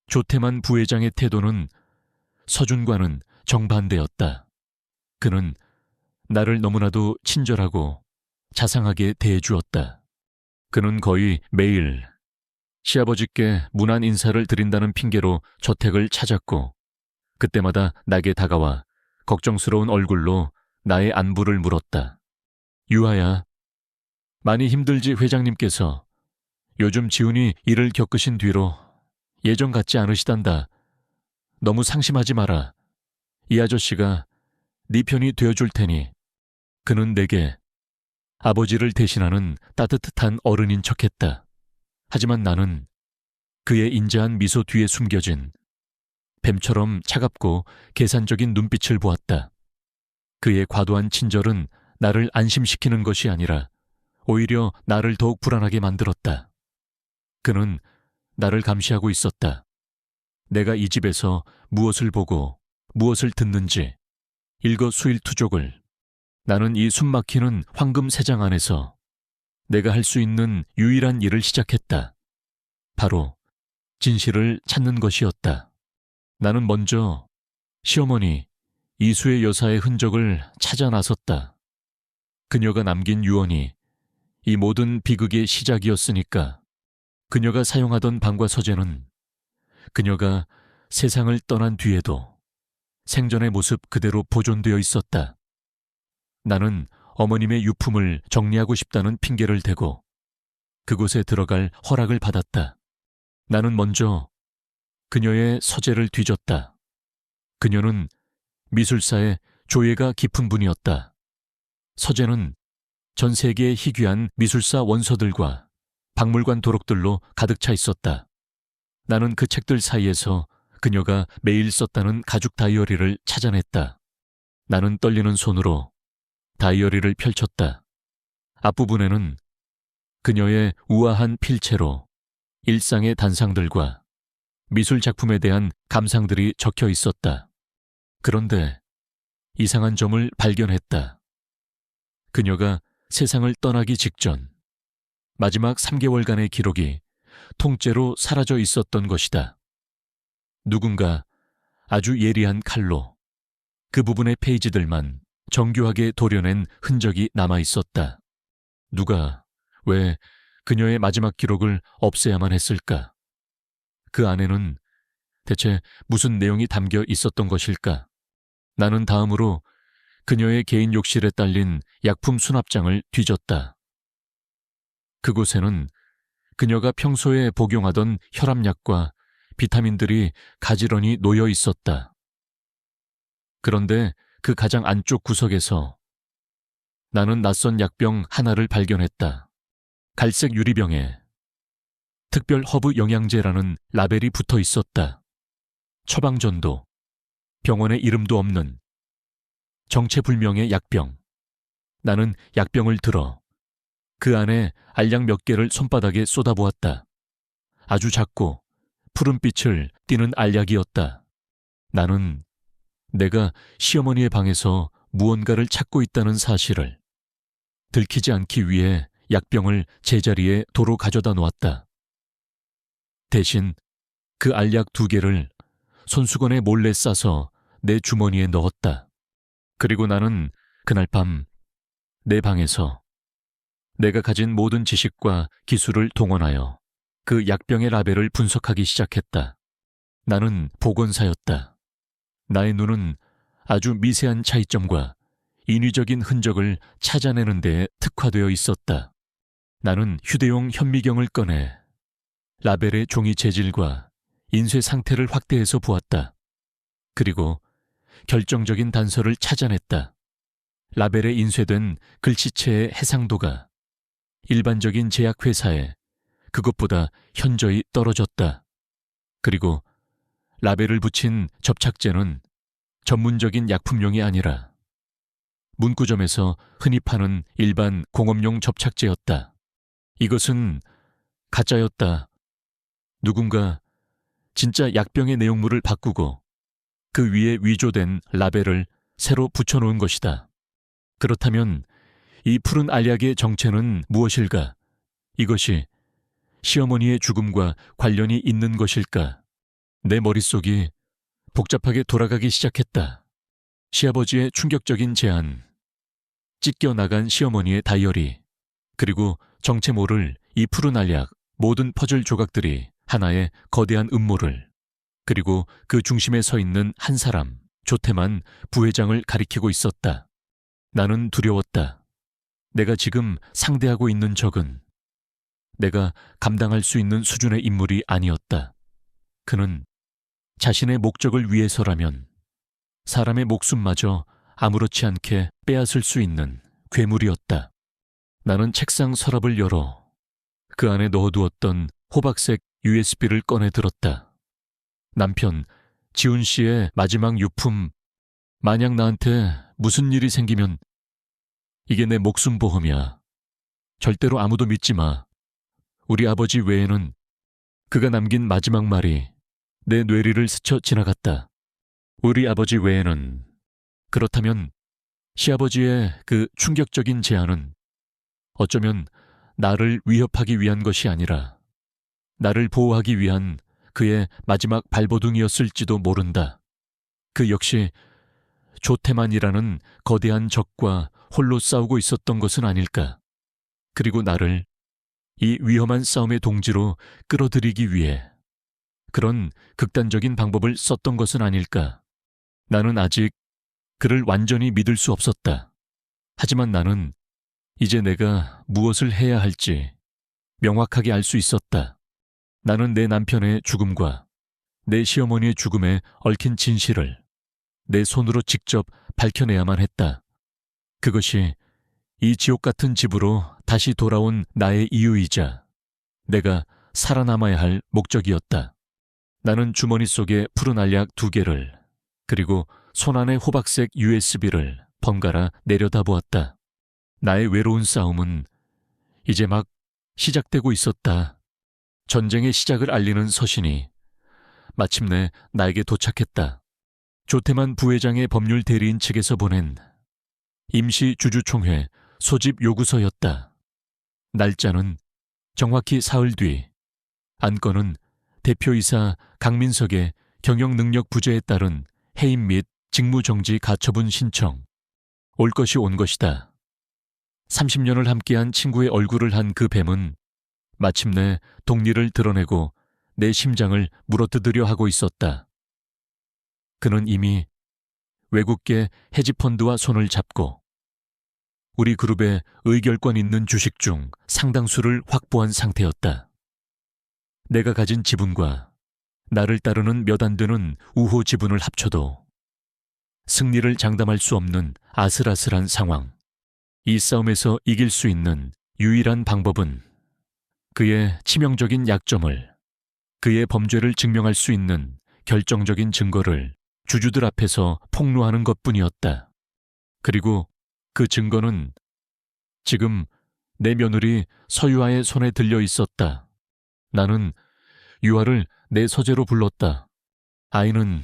조태만 부회장의 태도는 서준과는 정반대였다. 그는 나를 너무나도 친절하고 자상하게 대해주었다. 그는 거의 매일 시아버지께 문안 인사를 드린다는 핑계로 저택을 찾았고 그때마다 나게 다가와 걱정스러운 얼굴로 나의 안부를 물었다. 유아야, 많이 힘들지 회장님께서. 요즘 지훈이 일을 겪으신 뒤로 예전 같지 않으시단다. 너무 상심하지 마라. 이 아저씨가 네 편이 되어줄 테니. 그는 내게 아버지를 대신하는 따뜻한 어른인 척했다. 하지만 나는 그의 인자한 미소 뒤에 숨겨진 뱀처럼 차갑고 계산적인 눈빛을 보았다. 그의 과도한 친절은 나를 안심시키는 것이 아니라 오히려 나를 더욱 불안하게 만들었다. 그는 나를 감시하고 있었다. 내가 이 집에서 무엇을 보고 무엇을 듣는지 일거수일투족을. 나는 이 숨막히는 황금 세장 안에서 내가 할 수 있는 유일한 일을 시작했다. 바로 진실을 찾는 것이었다. 나는 먼저 시어머니 이수의 여사의 흔적을 찾아 나섰다. 그녀가 남긴 유언이 이 모든 비극의 시작이었으니까. 그녀가 사용하던 방과 서재는 그녀가 세상을 떠난 뒤에도 생전의 모습 그대로 보존되어 있었다. 나는 어머님의 유품을 정리하고 싶다는 핑계를 대고 그곳에 들어갈 허락을 받았다. 나는 먼저 그녀의 서재를 뒤졌다. 그녀는 미술사에 조예가 깊은 분이었다. 서재는 전 세계의 희귀한 미술사 원서들과 박물관 도록들로 가득 차 있었다. 나는 그 책들 사이에서 그녀가 매일 썼다는 가죽 다이어리를 찾아냈다. 나는 떨리는 손으로 다이어리를 펼쳤다. 앞부분에는 그녀의 우아한 필체로 일상의 단상들과 미술 작품에 대한 감상들이 적혀 있었다. 그런데 이상한 점을 발견했다. 그녀가 세상을 떠나기 직전 마지막 3개월간의 기록이 통째로 사라져 있었던 것이다. 누군가 아주 예리한 칼로 그 부분의 페이지들만 정교하게 도려낸 흔적이 남아 있었다. 누가 왜 그녀의 마지막 기록을 없애야만 했을까? 그 안에는 대체 무슨 내용이 담겨 있었던 것일까? 나는 다음으로 그녀의 개인 욕실에 딸린 약품 수납장을 뒤졌다. 그곳에는 그녀가 평소에 복용하던 혈압약과 비타민들이 가지런히 놓여 있었다. 그런데 그 가장 안쪽 구석에서 나는 낯선 약병 하나를 발견했다. 갈색 유리병에 특별 허브 영양제라는 라벨이 붙어 있었다. 처방전도 병원의 이름도 없는 정체불명의 약병. 나는 약병을 들어 그 안에 알약 몇 개를 손바닥에 쏟아보았다. 아주 작고 푸른빛을 띠는 알약이었다. 나는 내가 시어머니의 방에서 무언가를 찾고 있다는 사실을 들키지 않기 위해 약병을 제자리에 도로 가져다 놓았다. 대신 그 알약 2개를 손수건에 몰래 싸서 내 주머니에 넣었다. 그리고 나는 그날 밤 내 방에서 내가 가진 모든 지식과 기술을 동원하여 그 약병의 라벨을 분석하기 시작했다. 나는 보건사였다. 나의 눈은 아주 미세한 차이점과 인위적인 흔적을 찾아내는 데에 특화되어 있었다. 나는 휴대용 현미경을 꺼내 라벨의 종이 재질과 인쇄 상태를 확대해서 보았다. 그리고 결정적인 단서를 찾아냈다. 라벨에 인쇄된 글씨체의 해상도가 일반적인 제약회사에 그것보다 현저히 떨어졌다. 그리고 라벨을 붙인 접착제는 전문적인 약품용이 아니라 문구점에서 흔히 파는 일반 공업용 접착제였다. 이것은 가짜였다. 누군가 진짜 약병의 내용물을 바꾸고 그 위에 위조된 라벨을 새로 붙여놓은 것이다. 그렇다면 이 푸른 알약의 정체는 무엇일까? 이것이 시어머니의 죽음과 관련이 있는 것일까? 내 머릿속이 복잡하게 돌아가기 시작했다. 시아버지의 충격적인 제안, 찢겨나간 시어머니의 다이어리, 그리고 정체 모를 이 푸른 알약, 모든 퍼즐 조각들이 하나의 거대한 음모를, 그리고 그 중심에 서 있는 한 사람, 조태만 부회장을 가리키고 있었다. 나는 두려웠다. 내가 지금 상대하고 있는 적은 내가 감당할 수 있는 수준의 인물이 아니었다. 그는 자신의 목적을 위해서라면 사람의 목숨마저 아무렇지 않게 빼앗을 수 있는 괴물이었다. 나는 책상 서랍을 열어 그 안에 넣어두었던 호박색 USB를 꺼내 들었다. 남편 지훈 씨의 마지막 유품, 만약 나한테 무슨 일이 생기면 이게 내 목숨 보험이야. 절대로 아무도 믿지 마. 우리 아버지 외에는 그가 남긴 마지막 말이 내 뇌리를 스쳐 지나갔다. 우리 아버지 외에는. 그렇다면 시아버지의 그 충격적인 제안은 어쩌면 나를 위협하기 위한 것이 아니라 나를 보호하기 위한 그의 마지막 발버둥이었을지도 모른다. 그 역시 조태만이라는 거대한 적과 홀로 싸우고 있었던 것은 아닐까. 그리고 나를 이 위험한 싸움의 동지로 끌어들이기 위해 그런 극단적인 방법을 썼던 것은 아닐까. 나는 아직 그를 완전히 믿을 수 없었다. 하지만 나는 이제 내가 무엇을 해야 할지 명확하게 알 수 있었다. 나는 내 남편의 죽음과 내 시어머니의 죽음에 얽힌 진실을 내 손으로 직접 밝혀내야만 했다. 그것이 이 지옥 같은 집으로 다시 돌아온 나의 이유이자 내가 살아남아야 할 목적이었다. 나는 주머니 속에 푸른 알약 2개를 그리고 손안에 호박색 USB를 번갈아 내려다보았다. 나의 외로운 싸움은 이제 막 시작되고 있었다. 전쟁의 시작을 알리는 서신이 마침내 나에게 도착했다. 조태만 부회장의 법률 대리인 측에서 보낸 임시 주주총회 소집 요구서였다. 날짜는 정확히 사흘 뒤, 안건은 대표이사 강민석의 경영능력 부재에 따른 해임 및 직무정지 가처분 신청. 올 것이 온 것이다. 30년을 함께한 친구의 얼굴을 한 그 뱀은 마침내 동리를 드러내고 내 심장을 물어뜯으려 하고 있었다. 그는 이미 외국계 헤지펀드와 손을 잡고 우리 그룹의 의결권 있는 주식 중 상당수를 확보한 상태였다. 내가 가진 지분과 나를 따르는 몇 안 되는 우호 지분을 합쳐도 승리를 장담할 수 없는 아슬아슬한 상황. 이 싸움에서 이길 수 있는 유일한 방법은 그의 치명적인 약점을, 그의 범죄를 증명할 수 있는 결정적인 증거를 주주들 앞에서 폭로하는 것뿐이었다. 그리고 그 증거는 지금 내 며느리 서유아의 손에 들려 있었다. 나는 유아를 내 서재로 불렀다. 아이는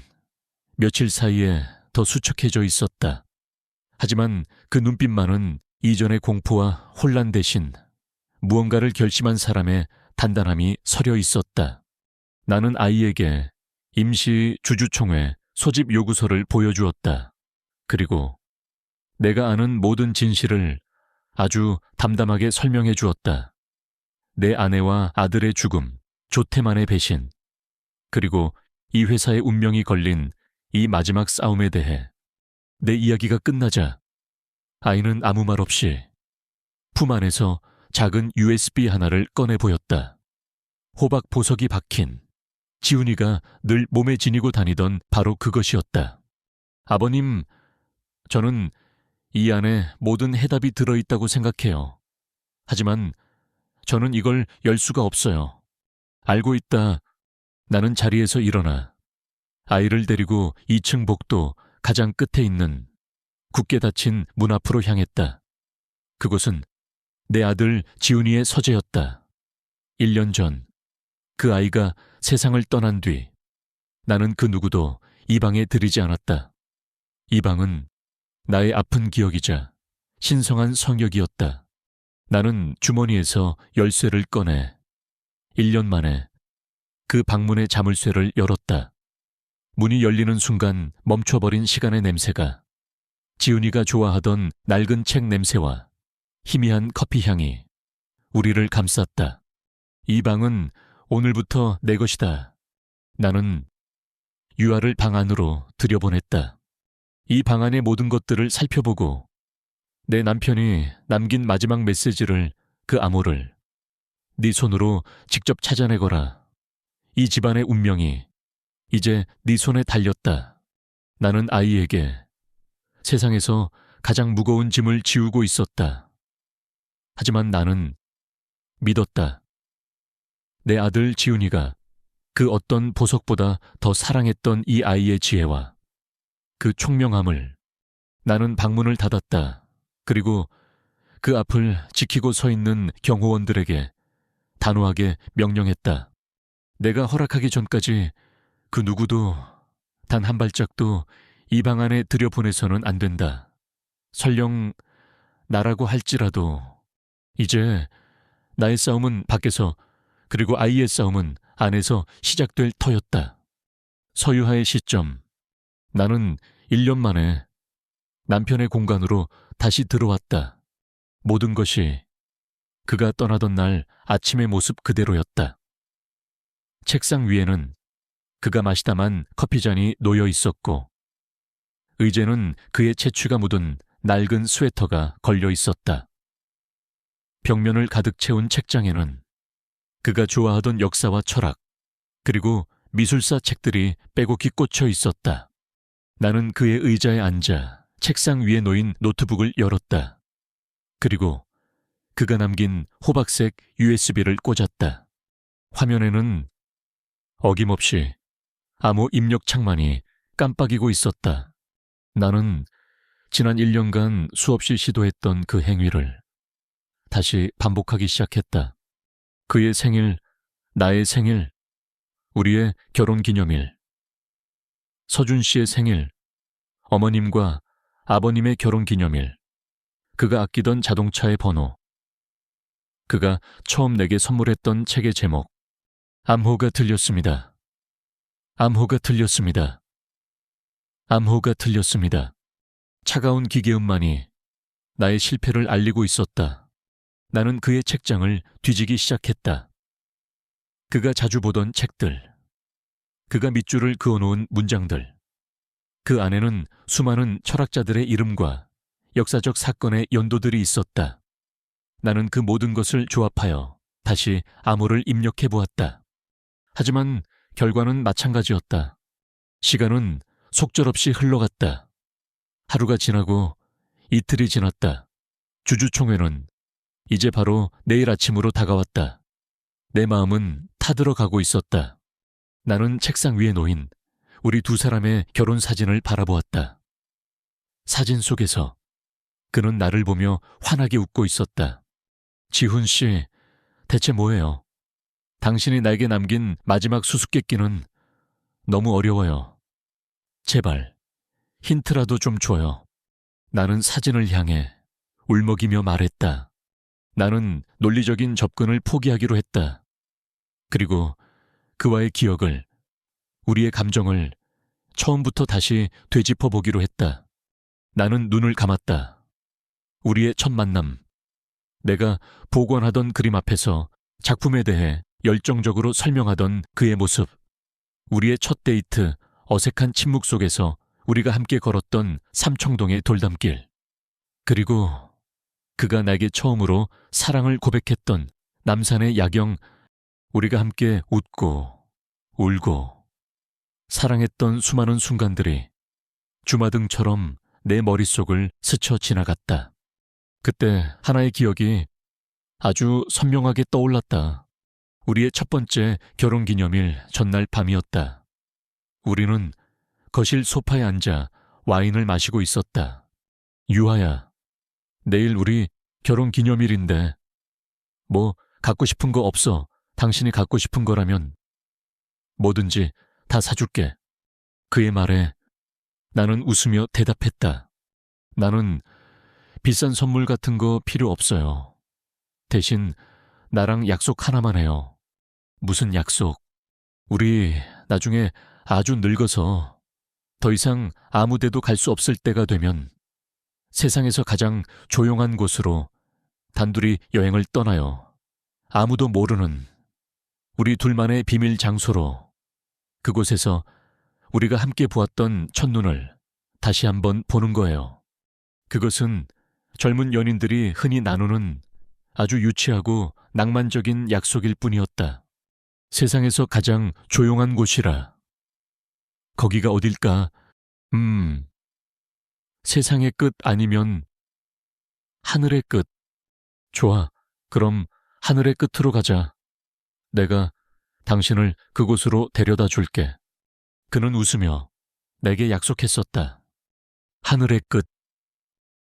며칠 사이에 더 수척해져 있었다. 하지만 그 눈빛만은 이전의 공포와 혼란 대신 무언가를 결심한 사람의 단단함이 서려 있었다. 나는 아이에게 임시 주주총회 소집 요구서를 보여주었다. 그리고 내가 아는 모든 진실을 아주 담담하게 설명해 주었다. 내 아내와 아들의 죽음, 조태만의 배신, 그리고 이 회사의 운명이 걸린 이 마지막 싸움에 대해 내 이야기가 끝나자 아이는 아무 말 없이 품 안에서 작은 USB 하나를 꺼내 보였다. 호박 보석이 박힌 지훈이가 늘 몸에 지니고 다니던 바로 그것이었다. 아버님, 저는 이 안에 모든 해답이 들어있다고 생각해요. 하지만 저는 이걸 열 수가 없어요. 알고 있다. 나는 자리에서 일어나 아이를 데리고 2층 복도 가장 끝에 있는 굳게 닫힌 문 앞으로 향했다. 그곳은 내 아들 지훈이의 서재였다. 1년 전 그 아이가 세상을 떠난 뒤 나는 그 누구도 이 방에 들이지 않았다. 이 방은 나의 아픈 기억이자 신성한 성역이었다. 나는 주머니에서 열쇠를 꺼내 1년 만에 그 방문의 자물쇠를 열었다. 문이 열리는 순간 멈춰버린 시간의 냄새가 지훈이가 좋아하던 낡은 책 냄새와 희미한 커피 향이 우리를 감쌌다. 이 방은 오늘부터 내 것이다. 나는 유아를 방 안으로 들여보냈다. 이 방 안의 모든 것들을 살펴보고 내 남편이 남긴 마지막 메시지를 그 암호를 네 손으로 직접 찾아내거라. 이 집안의 운명이 이제 네 손에 달렸다. 나는 아이에게 세상에서 가장 무거운 짐을 지우고 있었다. 하지만 나는 믿었다. 내 아들 지훈이가 그 어떤 보석보다 더 사랑했던 이 아이의 지혜와 그 총명함을 나는 방문을 닫았다. 그리고 그 앞을 지키고 서 있는 경호원들에게 단호하게 명령했다. 내가 허락하기 전까지 그 누구도 단 한 발짝도 이 방 안에 들여보내서는 안 된다. 설령 나라고 할지라도 이제 나의 싸움은 밖에서 그리고 아이의 싸움은 안에서 시작될 터였다. 서유하의 시점. 나는 1년 만에 남편의 공간으로 다시 들어왔다. 모든 것이 그가 떠나던 날 아침의 모습 그대로였다. 책상 위에는 그가 마시다만 커피잔이 놓여 있었고 의제는 그의 채취가 묻은 낡은 스웨터가 걸려 있었다. 벽면을 가득 채운 책장에는 그가 좋아하던 역사와 철학, 그리고 미술사 책들이 빼곡히 꽂혀 있었다. 나는 그의 의자에 앉아 책상 위에 놓인 노트북을 열었다. 그리고 그가 남긴 호박색 USB를 꽂았다. 화면에는 어김없이 암호 입력창만이 깜빡이고 있었다. 나는 지난 1년간 수없이 시도했던 그 행위를 다시 반복하기 시작했다. 그의 생일, 나의 생일, 우리의 결혼기념일, 서준 씨의 생일, 어머님과 아버님의 결혼기념일, 그가 아끼던 자동차의 번호, 그가 처음 내게 선물했던 책의 제목. 암호가 틀렸습니다. 암호가 틀렸습니다. 암호가 틀렸습니다. 차가운 기계음만이 나의 실패를 알리고 있었다. 나는 그의 책장을 뒤지기 시작했다. 그가 자주 보던 책들, 그가 밑줄을 그어놓은 문장들, 그 안에는 수많은 철학자들의 이름과 역사적 사건의 연도들이 있었다. 나는 그 모든 것을 조합하여 다시 암호를 입력해 보았다. 하지만 결과는 마찬가지였다. 시간은 속절없이 흘러갔다. 하루가 지나고 이틀이 지났다. 주주총회는 이제 바로 내일 아침으로 다가왔다. 내 마음은 타들어가고 있었다. 나는 책상 위에 놓인 우리 두 사람의 결혼 사진을 바라보았다. 사진 속에서 그는 나를 보며 환하게 웃고 있었다. 지훈 씨, 대체 뭐예요? 당신이 나에게 남긴 마지막 수수께끼는 너무 어려워요. 제발 힌트라도 좀 줘요. 나는 사진을 향해 울먹이며 말했다. 나는 논리적인 접근을 포기하기로 했다. 그리고 그와의 기억을, 우리의 감정을 처음부터 다시 되짚어 보기로 했다. 나는 눈을 감았다. 우리의 첫 만남, 내가 복원하던 그림 앞에서 작품에 대해 열정적으로 설명하던 그의 모습. 우리의 첫 데이트, 어색한 침묵 속에서 우리가 함께 걸었던 삼청동의 돌담길. 그리고 그가 나에게 처음으로 사랑을 고백했던 남산의 야경. 우리가 함께 웃고 울고 사랑했던 수많은 순간들이 주마등처럼 내 머릿속을 스쳐 지나갔다. 그때 하나의 기억이 아주 선명하게 떠올랐다. 우리의 첫 번째 결혼기념일 전날 밤이었다. 우리는 거실 소파에 앉아 와인을 마시고 있었다. 유아야, 내일 우리 결혼기념일인데 뭐 갖고 싶은 거 없어? 당신이 갖고 싶은 거라면 뭐든지 다 사줄게. 그의 말에 나는 웃으며 대답했다. 나는 비싼 선물 같은 거 필요 없어요. 대신 나랑 약속 하나만 해요. 무슨 약속? 우리 나중에 아주 늙어서 더 이상 아무 데도 갈 수 없을 때가 되면 세상에서 가장 조용한 곳으로 단둘이 여행을 떠나요. 아무도 모르는 우리 둘만의 비밀 장소로. 그곳에서 우리가 함께 보았던 첫눈을 다시 한번 보는 거예요. 그것은 젊은 연인들이 흔히 나누는 아주 유치하고 낭만적인 약속일 뿐이었다. 세상에서 가장 조용한 곳이라. 거기가 어딜까? 세상의 끝 아니면 하늘의 끝. 좋아. 그럼 하늘의 끝으로 가자. 내가 당신을 그곳으로 데려다 줄게. 그는 웃으며 내게 약속했었다. 하늘의 끝.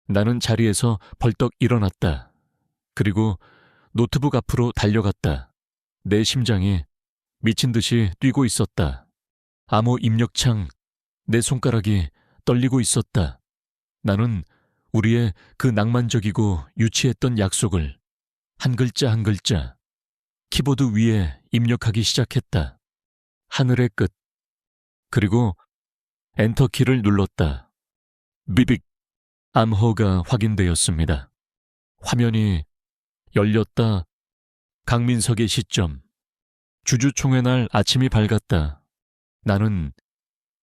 나는 자리에서 벌떡 일어났다. 그리고 노트북 앞으로 달려갔다. 내 심장이 미친 듯이 뛰고 있었다. 암호 입력창, 내 손가락이 떨리고 있었다. 나는 우리의 그 낭만적이고 유치했던 약속을 한 글자 한 글자 키보드 위에 입력하기 시작했다. 하늘의 끝. 그리고 엔터키를 눌렀다. 비빅. 암호가 확인되었습니다. 화면이 열렸다. 강민석의 시점. 주주총회 날 아침이 밝았다. 나는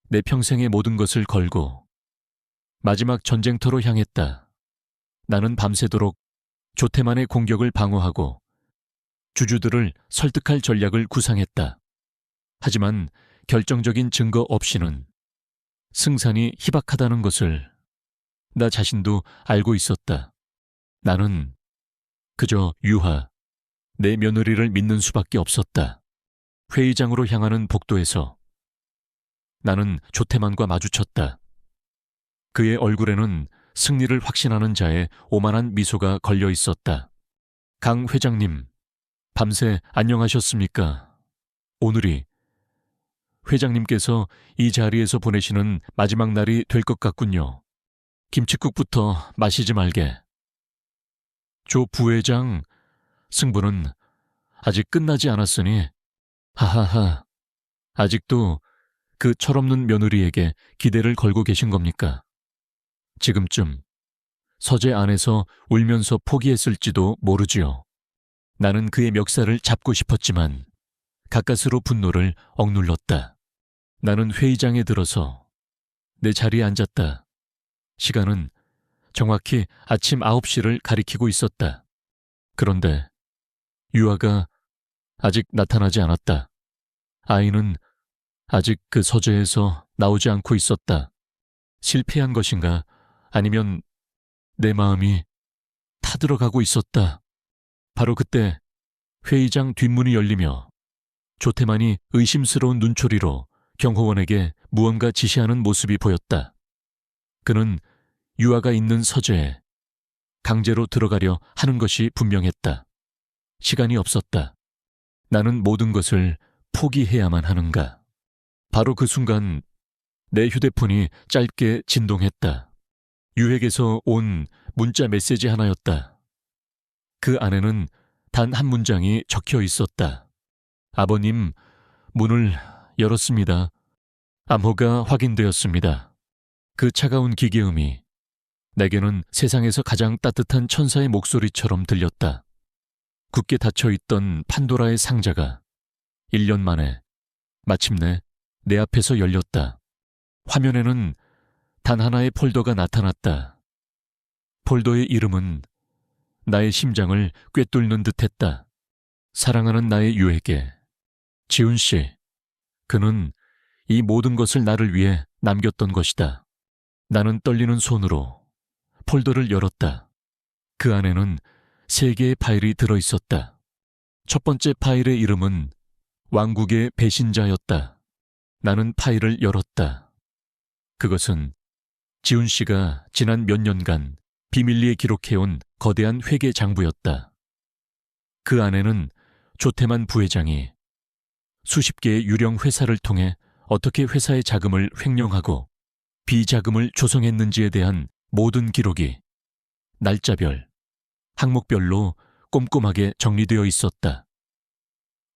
내 평생의 모든 것을 걸고 마지막 전쟁터로 향했다. 나는 밤새도록 조태만의 공격을 방어하고 주주들을 설득할 전략을 구상했다. 하지만 결정적인 증거 없이는 승산이 희박하다는 것을 나 자신도 알고 있었다. 나는 그저 유하, 내 며느리를 믿는 수밖에 없었다. 회의장으로 향하는 복도에서 나는 조태만과 마주쳤다. 그의 얼굴에는 승리를 확신하는 자의 오만한 미소가 걸려 있었다. 강 회장님, 밤새 안녕하셨습니까? 오늘이 회장님께서 이 자리에서 보내시는 마지막 날이 될 것 같군요. 김칫국부터 마시지 말게. 조 부회장, 승부는 아직 끝나지 않았으니 하하하, 아직도 그 철없는 며느리에게 기대를 걸고 계신 겁니까? 지금쯤 서재 안에서 울면서 포기했을지도 모르지요. 나는 그의 멱살을 잡고 싶었지만 가까스로 분노를 억눌렀다. 나는 회의장에 들어서 내 자리에 앉았다. 시간은 정확히 아침 9시를 가리키고 있었다. 그런데 유아가 아직 나타나지 않았다. 아이는 아직 그 서재에서 나오지 않고 있었다. 실패한 것인가? 아니면 내 마음이 타들어가고 있었다. 바로 그때 회의장 뒷문이 열리며 조태만이 의심스러운 눈초리로 경호원에게 무언가 지시하는 모습이 보였다. 그는 유아가 있는 서재에 강제로 들어가려 하는 것이 분명했다. 시간이 없었다. 나는 모든 것을 포기해야만 하는가. 바로 그 순간 내 휴대폰이 짧게 진동했다. 유핵에서 온 문자 메시지 하나였다. 그 안에는 단 한 문장이 적혀 있었다. 아버님, 문을 열었습니다. 암호가 확인되었습니다. 그 차가운 기계음이 내게는 세상에서 가장 따뜻한 천사의 목소리처럼 들렸다. 굳게 닫혀있던 판도라의 상자가 1년 만에 마침내 내 앞에서 열렸다. 화면에는 단 하나의 폴더가 나타났다. 폴더의 이름은 나의 심장을 꿰뚫는 듯했다. 사랑하는 나의 유에게, 지훈 씨, 그는 이 모든 것을 나를 위해 남겼던 것이다. 나는 떨리는 손으로 폴더를 열었다. 그 안에는 3개의 파일이 들어있었다. 첫 번째 파일의 이름은 왕국의 배신자였다. 나는 파일을 열었다. 그것은 지훈 씨가 지난 몇 년간 비밀리에 기록해온 거대한 회계 장부였다. 그 안에는 조태만 부회장이 수십 개의 유령 회사를 통해 어떻게 회사의 자금을 횡령하고 비자금을 조성했는지에 대한 모든 기록이 날짜별, 항목별로 꼼꼼하게 정리되어 있었다.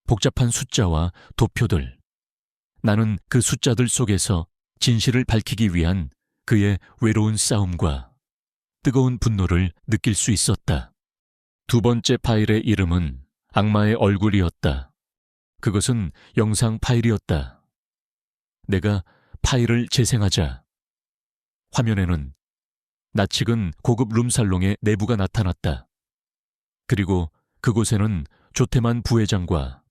복잡한 숫자와 도표들. 나는 그 숫자들 속에서 진실을 밝히기 위한 그의 외로운 싸움과 뜨거운 분노를 느낄 수 있었다. 두 번째 파일의 이름은 악마의 얼굴이었다. 그것은 영상 파일이었다. 내가 파일을 재생하자 화면에는 낯익은 고급 룸살롱의 내부가 나타났다. 그리고 그곳에는 조태만 부회장과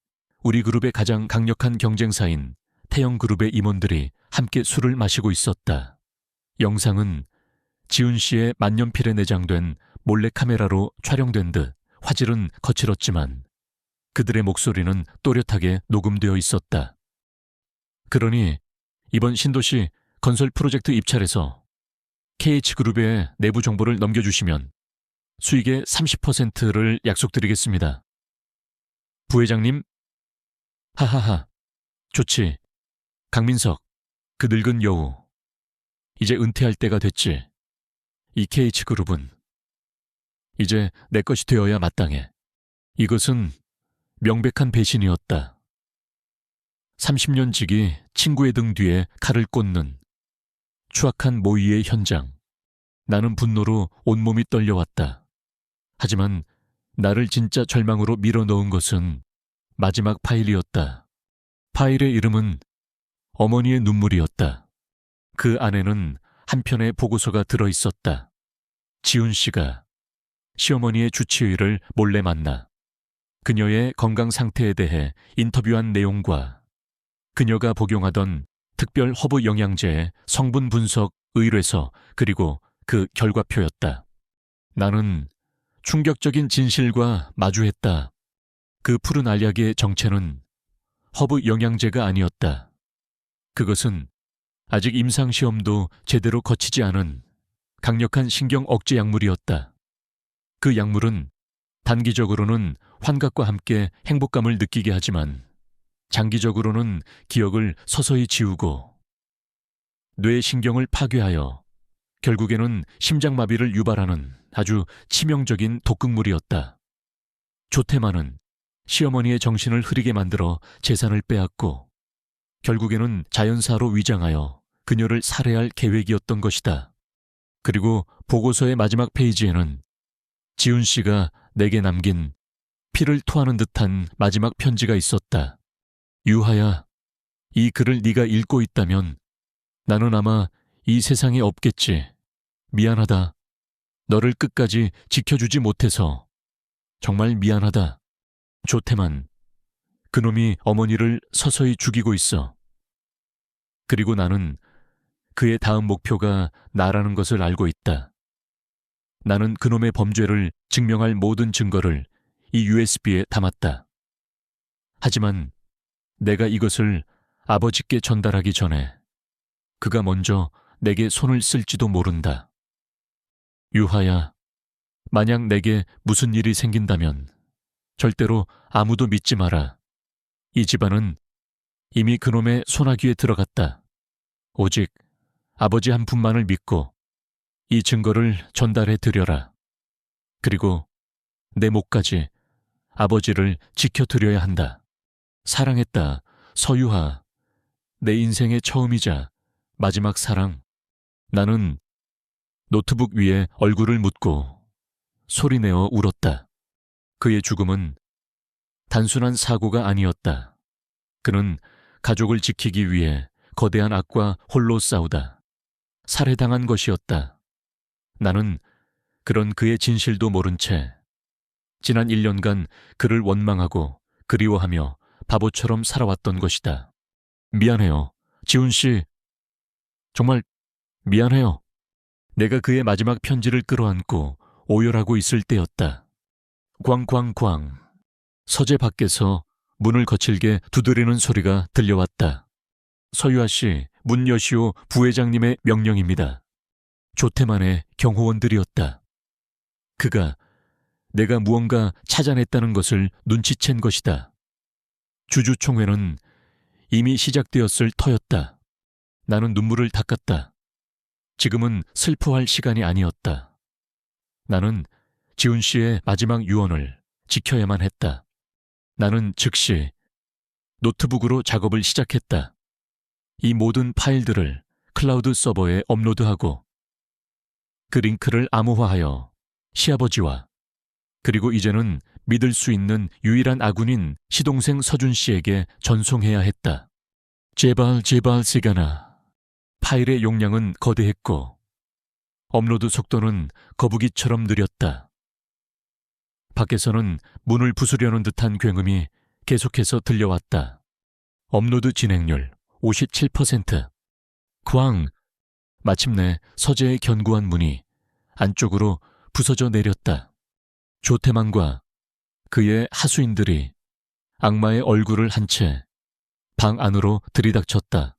우리 그룹의 가장 강력한 경쟁사인 태영그룹의 임원들이 함께 술을 마시고 있었다. 영상은 지훈 씨의 만년필에 내장된 몰래카메라로 촬영된 듯 화질은 거칠었지만 그들의 목소리는 또렷하게 녹음되어 있었다. 그러니 이번 신도시 건설 프로젝트 입찰에서 KH그룹의 내부 정보를 넘겨주시면 수익의 30%를 약속드리겠습니다. 부회장님? 하하하. 좋지. 강민석, 그 늙은 여우. 이제 은퇴할 때가 됐지. 이 KH그룹은 이제 내 것이 되어야 마땅해. 이것은 명백한 배신이었다. 30년 지기 친구의 등 뒤에 칼을 꽂는 추악한 모의의 현장. 나는 분노로 온몸이 떨려왔다. 하지만 나를 진짜 절망으로 밀어넣은 것은 마지막 파일이었다. 파일의 이름은 어머니의 눈물이었다. 그 안에는 한 편의 보고서가 들어있었다. 지훈 씨가 시어머니의 주치의를 몰래 만나 그녀의 건강 상태에 대해 인터뷰한 내용과 그녀가 복용하던 특별 허브 영양제의 성분 분석 의뢰서 그리고 그 결과표였다. 나는 충격적인 진실과 마주했다. 그 푸른 알약의 정체는 허브 영양제가 아니었다. 그것은 아직 임상시험도 제대로 거치지 않은 강력한 신경 억제 약물이었다. 그 약물은 단기적으로는 환각과 함께 행복감을 느끼게 하지만 장기적으로는 기억을 서서히 지우고 뇌신경을 파괴하여 결국에는 심장마비를 유발하는 아주 치명적인 독극물이었다. 조태만은 시어머니의 정신을 흐리게 만들어 재산을 빼앗고 결국에는 자연사로 위장하여 그녀를 살해할 계획이었던 것이다. 그리고 보고서의 마지막 페이지에는 지훈 씨가 내게 남긴 피를 토하는 듯한 마지막 편지가 있었다. 유하야, 이 글을 네가 읽고 있다면 나는 아마 이 세상에 없겠지. 미안하다. 너를 끝까지 지켜주지 못해서 정말 미안하다. 조태만, 그놈이 어머니를 서서히 죽이고 있어. 그리고 나는 그의 다음 목표가 나라는 것을 알고 있다. 나는 그놈의 범죄를 증명할 모든 증거를 이 USB에 담았다. 하지만 내가 이것을 아버지께 전달하기 전에 그가 먼저 내게 손을 쓸지도 모른다. 유하야, 만약 내게 무슨 일이 생긴다면 절대로 아무도 믿지 마라. 이 집안은 이미 그놈의 소나기에 들어갔다. 오직 아버지 한 분만을 믿고 이 증거를 전달해 드려라. 그리고 내 목까지 아버지를 지켜드려야 한다. 사랑했다, 서유하. 내 인생의 처음이자 마지막 사랑. 나는 노트북 위에 얼굴을 묻고 소리내어 울었다. 그의 죽음은 단순한 사고가 아니었다. 그는 가족을 지키기 위해 거대한 악과 홀로 싸우다 살해당한 것이었다. 나는 그런 그의 진실도 모른 채 지난 1년간 그를 원망하고 그리워하며 바보처럼 살아왔던 것이다. 미안해요. 지훈 씨, 정말 미안해요. 내가 그의 마지막 편지를 끌어안고 오열하고 있을 때였다. 꽝꽝꽝. 서재 밖에서 문을 거칠게 두드리는 소리가 들려왔다. 서유아 씨, 문 여시오. 부회장님의 명령입니다. 조태만의 경호원들이었다. 그가 내가 무언가 찾아냈다는 것을 눈치챈 것이다. 주주총회는 이미 시작되었을 터였다. 나는 눈물을 닦았다. 지금은 슬퍼할 시간이 아니었다. 나는 지훈 씨의 마지막 유언을 지켜야만 했다. 나는 즉시 노트북으로 작업을 시작했다. 이 모든 파일들을 클라우드 서버에 업로드하고 그 링크를 암호화하여 시아버지와 그리고 이제는 믿을 수 있는 유일한 아군인 시동생 서준 씨에게 전송해야 했다. 제발 시간아. 파일의 용량은 거대했고 업로드 속도는 거북이처럼 느렸다. 밖에서는 문을 부수려는 듯한 굉음이 계속해서 들려왔다. 업로드 진행률 57%. 쾅! 마침내 서재의 견고한 문이 안쪽으로 부서져 내렸다. 조태만과 그의 하수인들이 악마의 얼굴을 한 채 방 안으로 들이닥쳤다.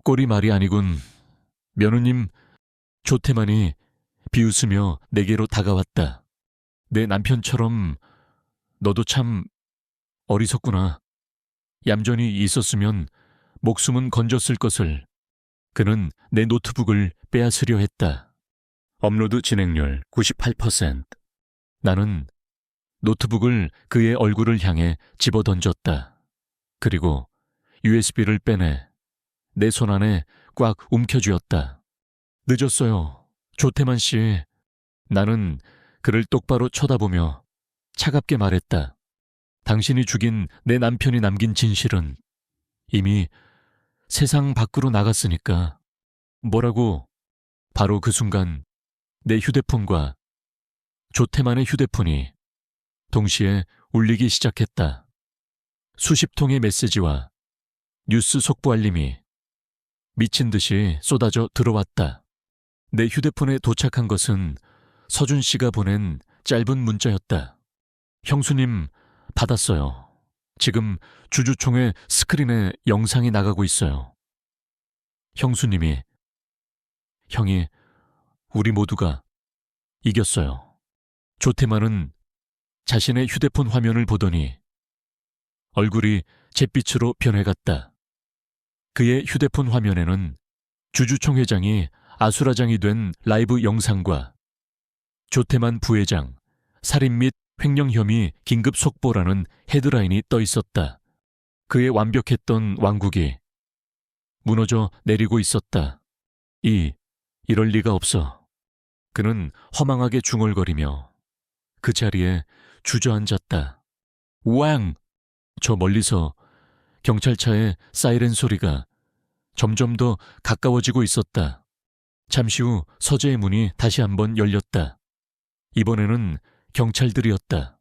꼴이 말이 아니군. 며느님, 조태만이 비웃으며 내게로 다가왔다. 내 남편처럼 너도 참 어리석구나. 얌전히 있었으면 목숨은 건졌을 것을. 그는 내 노트북을 빼앗으려 했다. 업로드 진행률 98%. 나는 노트북을 그의 얼굴을 향해 집어던졌다. 그리고 USB를 빼내 내 손 안에 꽉 움켜쥐었다. 늦었어요. 조태만 씨. 나는 그를 똑바로 쳐다보며 차갑게 말했다. 당신이 죽인 내 남편이 남긴 진실은 이미 세상 밖으로 나갔으니까. 뭐라고? 바로 그 순간 내 휴대폰과 조태만의 휴대폰이 동시에 울리기 시작했다. 수십 통의 메시지와 뉴스 속보 알림이 미친 듯이 쏟아져 들어왔다. 내 휴대폰에 도착한 것은 서준 씨가 보낸 짧은 문자였다. 형수님, 받았어요. 지금 주주총회 스크린에 영상이 나가고 있어요. 형수님이, 형이, 우리 모두가 이겼어요. 조태만은 자신의 휴대폰 화면을 보더니 얼굴이 잿빛으로 변해갔다. 그의 휴대폰 화면에는 주주총회장이 아수라장이 된 라이브 영상과 조태만 부회장, 살인 및 횡령 혐의 긴급 속보라는 헤드라인이 떠 있었다. 그의 완벽했던 왕국이 무너져 내리고 있었다. 이럴 리가 없어. 그는 허망하게 중얼거리며 그 자리에 주저앉았다. 왕! 저 멀리서 경찰차의 사이렌 소리가 점점 더 가까워지고 있었다. 잠시 후 서재의 문이 다시 한번 열렸다. 이번에는 경찰들이었다.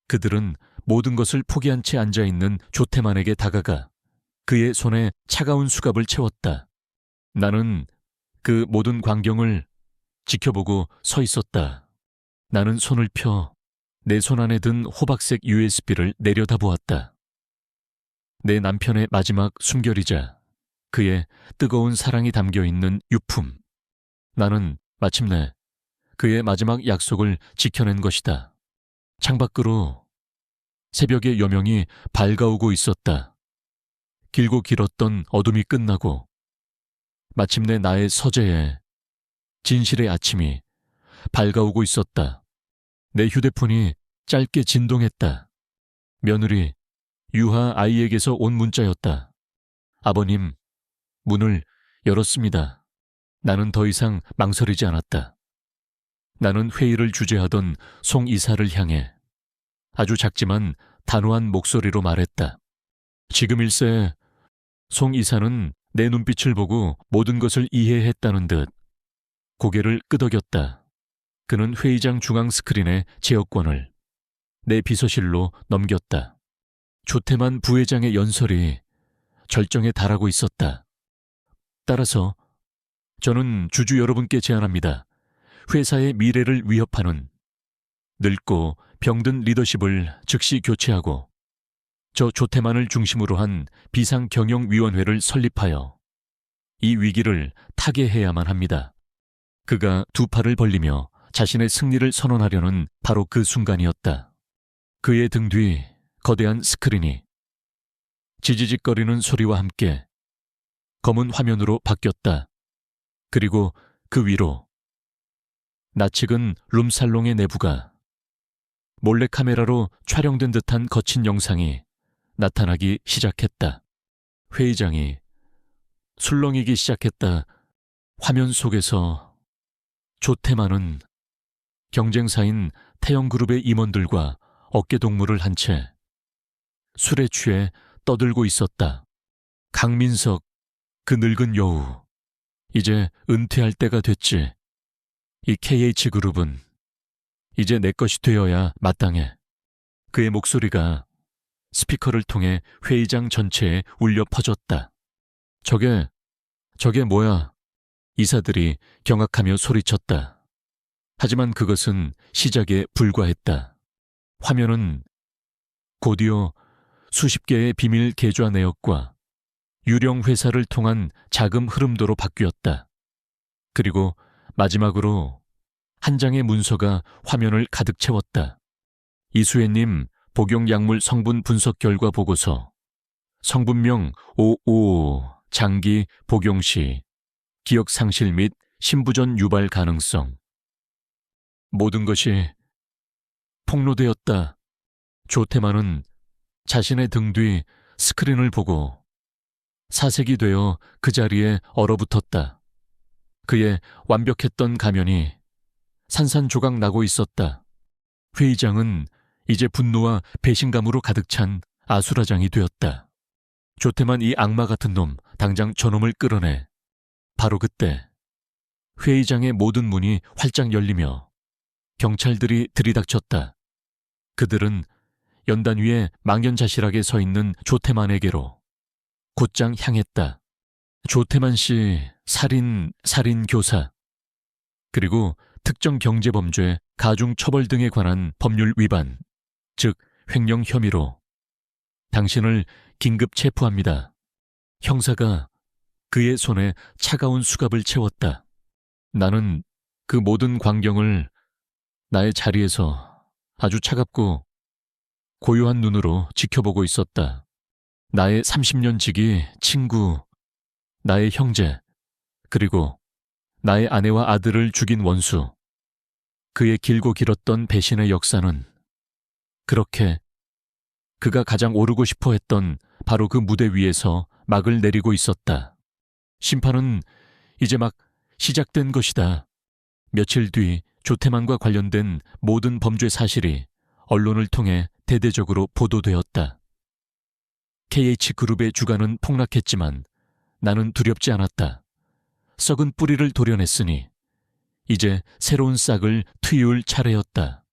그들은 모든 것을 포기한 채 앉아있는 조태만에게 다가가 그의 손에 차가운 수갑을 채웠다. 나는 그 모든 광경을 지켜보고 서 있었다. 나는 손을 펴 내 손 안에 든 호박색 USB를 내려다보았다. 내 남편의 마지막 숨결이자 그의 뜨거운 사랑이 담겨있는 유품. 나는 마침내 그의 마지막 약속을 지켜낸 것이다. 창밖으로 새벽의 여명이 밝아오고 있었다. 길고 길었던 어둠이 끝나고 마침내 나의 서재에 진실의 아침이 밝아오고 있었다. 내 휴대폰이 짧게 진동했다. 며느리 유하 아이에게서 온 문자였다. 아버님, 문을 열었습니다. 나는 더 이상 망설이지 않았다. 나는 회의를 주재하던 송 이사를 향해 아주 작지만 단호한 목소리로 말했다. 지금일세 송 이사는 내 눈빛을 보고 모든 것을 이해했다는 듯 고개를 끄덕였다. 그는 회의장 중앙 스크린의 제어권을 내 비서실로 넘겼다. 조태만 부회장의 연설이 절정에 달하고 있었다. 따라서 저는 주주 여러분께 제안합니다. 회사의 미래를 위협하는 늙고 병든 리더십을 즉시 교체하고 저 조태만을 중심으로 한 비상경영위원회를 설립하여 이 위기를 타개해야만 합니다. 그가 두 팔을 벌리며 자신의 승리를 선언하려는 바로 그 순간이었다. 그의 등 뒤 거대한 스크린이 지지직거리는 소리와 함께 검은 화면으로 바뀌었다. 그리고 그 위로 낯익은 룸살롱의 내부가 몰래카메라로 촬영된 듯한 거친 영상이 나타나기 시작했다. 회의장이 술렁이기 시작했다. 화면 속에서 조태만은 경쟁사인 태영그룹의 임원들과 어깨동무를 한 채 술에 취해 떠들고 있었다. 강민석, 그 늙은 여우, 이제 은퇴할 때가 됐지. 이 KH그룹은 이제 내 것이 되어야 마땅해. 그의 목소리가 스피커를 통해 회의장 전체에 울려 퍼졌다. 저게 뭐야? 이사들이 경악하며 소리쳤다. 하지만 그것은 시작에 불과했다. 화면은 곧이어 수십 개의 비밀 계좌 내역과 유령 회사를 통한 자금 흐름도로 바뀌었다. 그리고 마지막으로 한 장의 문서가 화면을 가득 채웠다. 이수혜님 복용약물 성분 분석 결과 보고서. 성분명 55 장기 복용 시 기억 상실 및 심부전 유발 가능성. 모든 것이 폭로되었다. 조태만은 자신의 등 뒤 스크린을 보고 사색이 되어 그 자리에 얼어붙었다. 그의 완벽했던 가면이 산산조각 나고 있었다. 회의장은 이제 분노와 배신감으로 가득 찬 아수라장이 되었다. 조태만 이 악마 같은 놈, 당장 저놈을 끌어내. 바로 그때 회의장의 모든 문이 활짝 열리며 경찰들이 들이닥쳤다. 그들은 연단 위에 망연자실하게 서 있는 조태만에게로 곧장 향했다. 조태만 씨 살인 교사, 그리고 특정 경제범죄, 가중처벌 등에 관한 법률 위반, 즉 횡령 혐의로 당신을 긴급 체포합니다. 형사가 그의 손에 차가운 수갑을 채웠다. 나는 그 모든 광경을 나의 자리에서 아주 차갑고 고요한 눈으로 지켜보고 있었다. 나의 30년 지기 친구, 나의 형제, 그리고 나의 아내와 아들을 죽인 원수. 그의 길고 길었던 배신의 역사는 그렇게 그가 가장 오르고 싶어 했던 바로 그 무대 위에서 막을 내리고 있었다. 심판은 이제 막 시작된 것이다. 며칠 뒤 조태만과 관련된 모든 범죄 사실이 언론을 통해 대대적으로 보도되었다. KH그룹의 주가는 폭락했지만 나는 두렵지 않았다. 썩은 뿌리를 도려냈으니 이제 새로운 싹을 트이울 차례였다.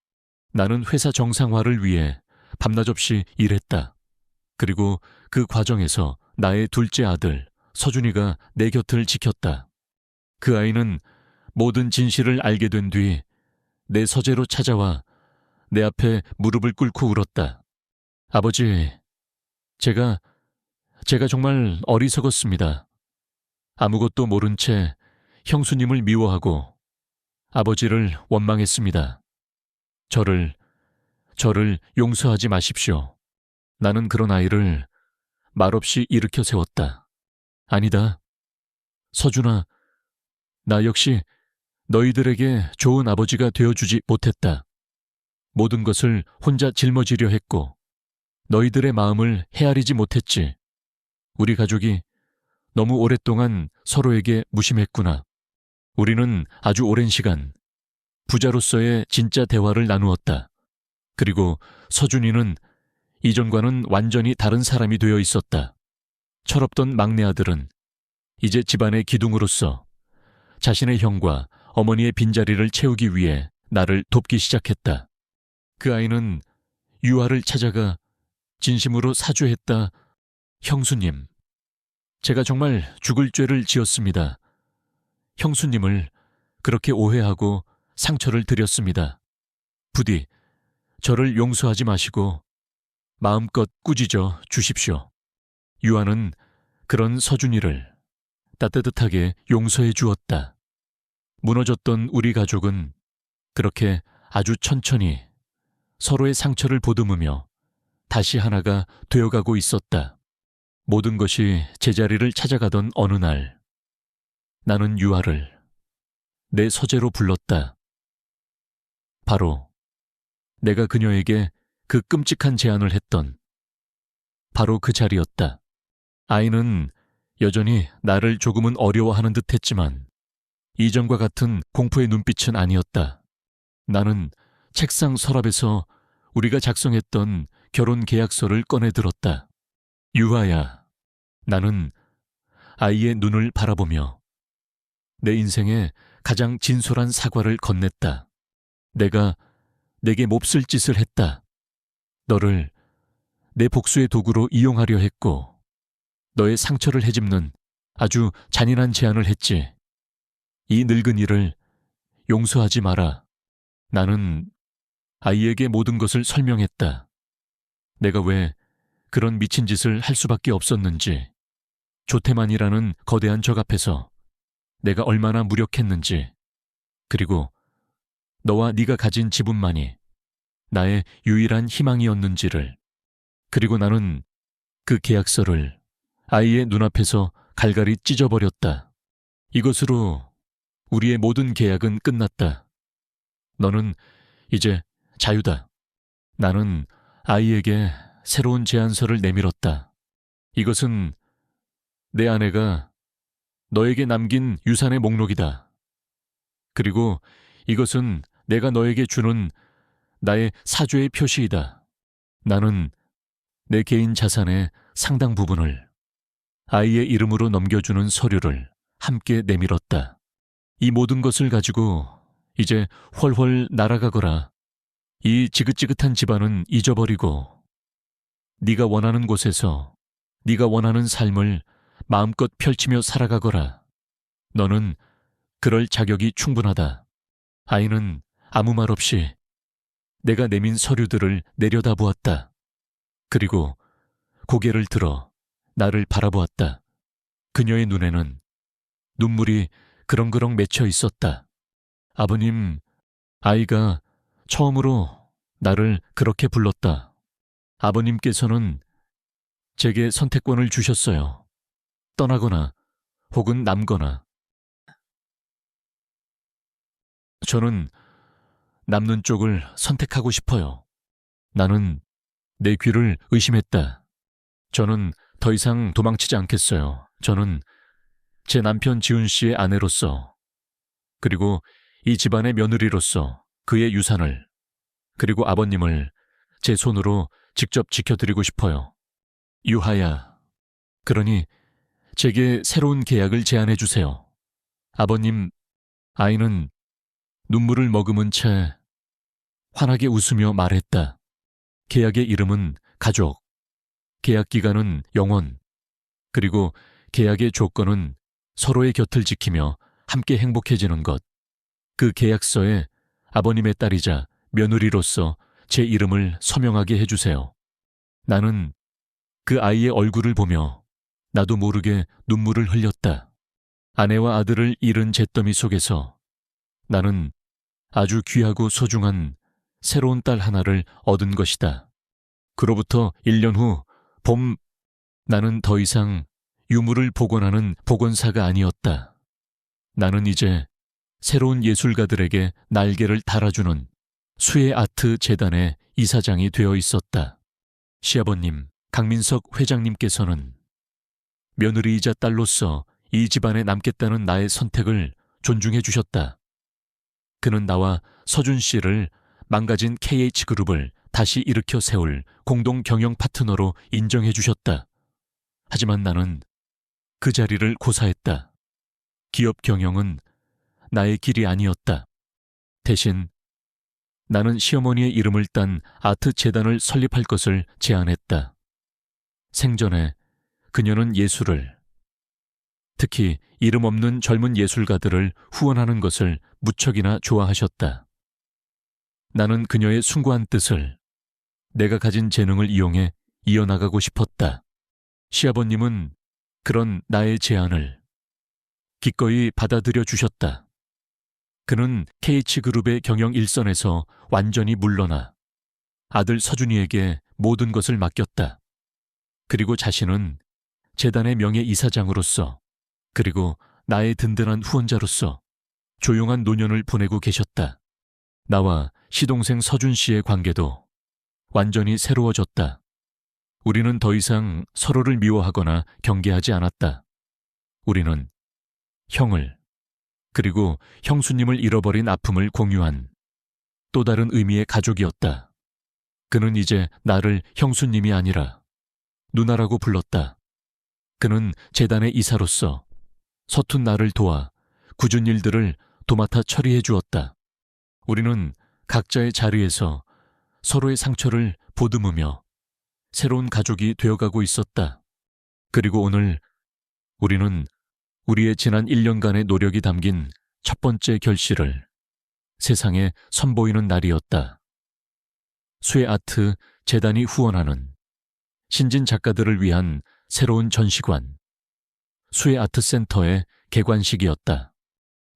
나는 회사 정상화를 위해 밤낮 없이 일했다. 그리고 그 과정에서 나의 둘째 아들 서준이가 내 곁을 지켰다. 그 아이는 모든 진실을 알게 된 뒤 내 서재로 찾아와 내 앞에 무릎을 꿇고 울었다. 아버지, 제가 정말 어리석었습니다. 아무것도 모른 채 형수님을 미워하고 아버지를 원망했습니다. 저를 용서하지 마십시오. 나는 그런 아이를 말없이 일으켜 세웠다. 아니다. 서준아, 나 역시 너희들에게 좋은 아버지가 되어주지 못했다. 모든 것을 혼자 짊어지려 했고 너희들의 마음을 헤아리지 못했지. 우리 가족이 너무 오랫동안 서로에게 무심했구나. 우리는 아주 오랜 시간 부자로서의 진짜 대화를 나누었다. 그리고 서준이는 이전과는 완전히 다른 사람이 되어 있었다. 철없던 막내 아들은 이제 집안의 기둥으로서 자신의 형과 어머니의 빈자리를 채우기 위해 나를 돕기 시작했다. 그 아이는 유아를 찾아가 진심으로 사죄했다. 형수님, 제가 정말 죽을 죄를 지었습니다. 형수님을 그렇게 오해하고 상처를 드렸습니다. 부디 저를 용서하지 마시고 마음껏 꾸짖어 주십시오. 유아는 그런 서준이를 따뜻하게 용서해 주었다. 무너졌던 우리 가족은 그렇게 아주 천천히 서로의 상처를 보듬으며 다시 하나가 되어가고 있었다. 모든 것이 제자리를 찾아가던 어느 날, 나는 유아를 내 서재로 불렀다. 바로 내가 그녀에게 그 끔찍한 제안을 했던 바로 그 자리였다. 아이는 여전히 나를 조금은 어려워하는 듯 했지만 이전과 같은 공포의 눈빛은 아니었다. 나는 책상 서랍에서 우리가 작성했던 결혼 계약서를 꺼내 들었다. 유아야, 나는 아이의 눈을 바라보며 내 인생의 가장 진솔한 사과를 건넸다. 내가 내게 몹쓸 짓을 했다. 너를 내 복수의 도구로 이용하려 했고 너의 상처를 헤집는 아주 잔인한 제안을 했지. 이 늙은이를 용서하지 마라. 나는 아이에게 모든 것을 설명했다. 내가 왜 그런 미친 짓을 할 수밖에 없었는지, 조태만이라는 거대한 적 앞에서 내가 얼마나 무력했는지, 그리고 너와 네가 가진 지분만이 나의 유일한 희망이었는지를. 그리고 나는 그 계약서를 아이의 눈앞에서 갈갈이 찢어버렸다. 이것으로 우리의 모든 계약은 끝났다. 너는 이제 자유다. 나는 아이에게 새로운 제안서를 내밀었다. 이것은 내 아내가 너에게 남긴 유산의 목록이다. 그리고 이것은 내가 너에게 주는 나의 사죄의 표시이다. 나는 내 개인 자산의 상당 부분을 아이의 이름으로 넘겨주는 서류를 함께 내밀었다. 이 모든 것을 가지고 이제 훨훨 날아가거라. 이 지긋지긋한 집안은 잊어버리고 네가 원하는 곳에서 네가 원하는 삶을 마음껏 펼치며 살아가거라. 너는 그럴 자격이 충분하다. 아이는 아무 말 없이 내가 내민 서류들을 내려다보았다. 그리고 고개를 들어 나를 바라보았다. 그녀의 눈에는 눈물이 그렁그렁 맺혀 있었다. 아버님, 아이가 처음으로 나를 그렇게 불렀다. 아버님께서는 제게 선택권을 주셨어요. 떠나거나 혹은 남거나. 저는 남는 쪽을 선택하고 싶어요. 나는 내 귀를 의심했다. 저는 더 이상 도망치지 않겠어요. 저는 제 남편 지훈 씨의 아내로서, 그리고 이 집안의 며느리로서 그의 유산을, 그리고 아버님을 제 손으로 직접 지켜드리고 싶어요. 유하야, 그러니 제게 새로운 계약을 제안해 주세요. 아버님, 아이는 눈물을 머금은 채 환하게 웃으며 말했다. 계약의 이름은 가족, 계약 기간은 영원, 그리고 계약의 조건은 서로의 곁을 지키며 함께 행복해지는 것. 그 계약서에 아버님의 딸이자 며느리로서 제 이름을 서명하게 해주세요. 나는 그 아이의 얼굴을 보며 나도 모르게 눈물을 흘렸다. 아내와 아들을 잃은 잿더미 속에서 나는 아주 귀하고 소중한 새로운 딸 하나를 얻은 것이다. 그로부터 1년 후 봄, 나는 더 이상 유물을 복원하는 복원사가 아니었다. 나는 이제 새로운 예술가들에게 날개를 달아주는 수혜 아트 재단의 이사장이 되어 있었다. 시아버님, 강민석 회장님께서는 며느리이자 딸로서 이 집안에 남겠다는 나의 선택을 존중해 주셨다. 그는 나와 서준 씨를 망가진 KH그룹을 다시 일으켜 세울 공동 경영 파트너로 인정해 주셨다. 하지만 나는 그 자리를 고사했다. 기업 경영은 나의 길이 아니었다. 대신 나는 시어머니의 이름을 딴 아트 재단을 설립할 것을 제안했다. 생전에 그녀는 예술을, 특히 이름 없는 젊은 예술가들을 후원하는 것을 무척이나 좋아하셨다. 나는 그녀의 숭고한 뜻을 내가 가진 재능을 이용해 이어나가고 싶었다. 시아버님은 그런 나의 제안을 기꺼이 받아들여 주셨다. 그는 KH그룹의 경영 일선에서 완전히 물러나 아들 서준이에게 모든 것을 맡겼다. 그리고 자신은 재단의 명예이사장으로서 그리고 나의 든든한 후원자로서 조용한 노년을 보내고 계셨다. 나와 시동생 서준 씨의 관계도 완전히 새로워졌다. 우리는 더 이상 서로를 미워하거나 경계하지 않았다. 우리는 형을, 그리고 형수님을 잃어버린 아픔을 공유한 또 다른 의미의 가족이었다. 그는 이제 나를 형수님이 아니라 누나라고 불렀다. 그는 재단의 이사로서 서툰 나를 도와 굳은 일들을 도맡아 처리해 주었다. 우리는 각자의 자리에서 서로의 상처를 보듬으며 새로운 가족이 되어가고 있었다. 그리고 오늘 우리는 우리의 지난 1년간의 노력이 담긴 첫 번째 결실을 세상에 선보이는 날이었다. 쇠아트 재단이 후원하는 신진 작가들을 위한 새로운 전시관, 쇠아트센터의 개관식이었다.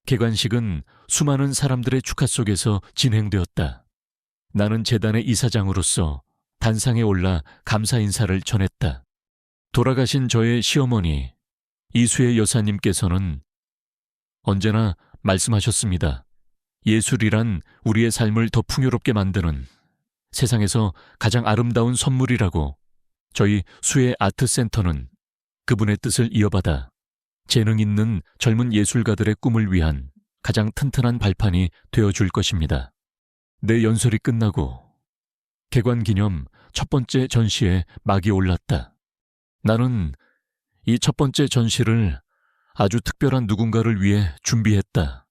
개관식은 수많은 사람들의 축하 속에서 진행되었다. 나는 재단의 이사장으로서 단상에 올라 감사 인사를 전했다. 돌아가신 저의 시어머니 이수혜 여사님께서는 언제나 말씀하셨습니다. 예술이란 우리의 삶을 더 풍요롭게 만드는 세상에서 가장 아름다운 선물이라고. 저희 수혜 아트센터는 그분의 뜻을 이어받아 재능 있는 젊은 예술가들의 꿈을 위한 가장 튼튼한 발판이 되어줄 것입니다. 내 연설이 끝나고 개관 기념 첫 번째 전시에 막이 올랐다. 나는 이 첫 번째 전시를 아주 특별한 누군가를 위해 준비했다.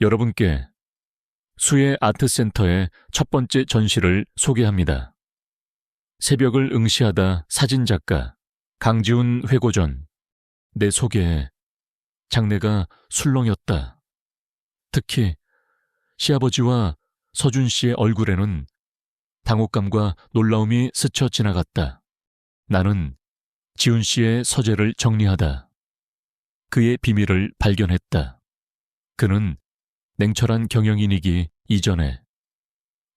여러분께 수혜 아트센터의 첫 번째 전시를 소개합니다. 새벽을 응시하다 사진작가 강지훈 회고전. 내 속에 장래가 술렁였다. 특히 시아버지와 서준 씨의 얼굴에는 당혹감과 놀라움이 스쳐 지나갔다. 나는 지훈 씨의 서재를 정리하다 그의 비밀을 발견했다. 그는 냉철한 경영인이기 이전에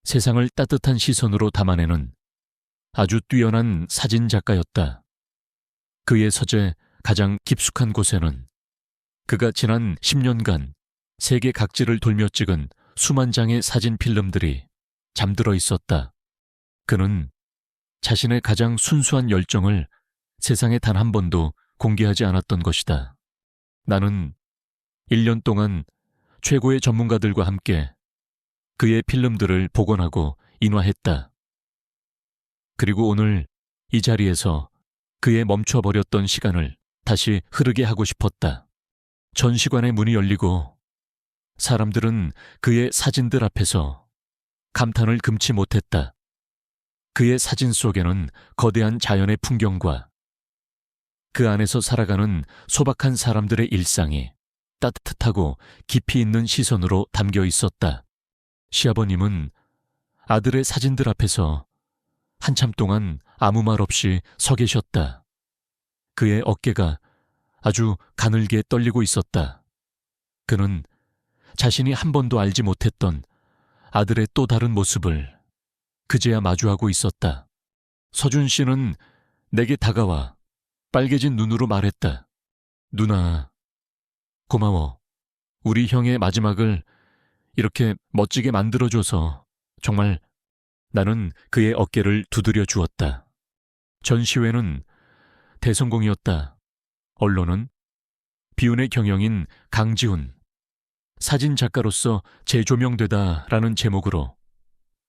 세상을 따뜻한 시선으로 담아내는 아주 뛰어난 사진작가였다. 그의 서재 가장 깊숙한 곳에는 그가 지난 10년간 세계 각지를 돌며 찍은 수만 장의 사진 필름들이 잠들어 있었다. 그는 자신의 가장 순수한 열정을 세상에 단 한 번도 공개하지 않았던 것이다. 나는 1년 동안 최고의 전문가들과 함께 그의 필름들을 복원하고 인화했다. 그리고 오늘 이 자리에서 그의 멈춰버렸던 시간을 다시 흐르게 하고 싶었다. 전시관의 문이 열리고 사람들은 그의 사진들 앞에서 감탄을 금치 못했다. 그의 사진 속에는 거대한 자연의 풍경과 그 안에서 살아가는 소박한 사람들의 일상이 따뜻하고 깊이 있는 시선으로 담겨 있었다. 시아버님은 아들의 사진들 앞에서 한참 동안 아무 말 없이 서 계셨다. 그의 어깨가 아주 가늘게 떨리고 있었다. 그는 자신이 한 번도 알지 못했던 아들의 또 다른 모습을 그제야 마주하고 있었다. 서준 씨는 내게 다가와 빨개진 눈으로 말했다. 누나, 고마워. 우리 형의 마지막을 이렇게 멋지게 만들어줘서 정말. 나는 그의 어깨를 두드려 주었다. 전시회는 대성공이었다. 언론은 비운의 경영인 강지훈, 사진 작가로서 재조명되다라는 제목으로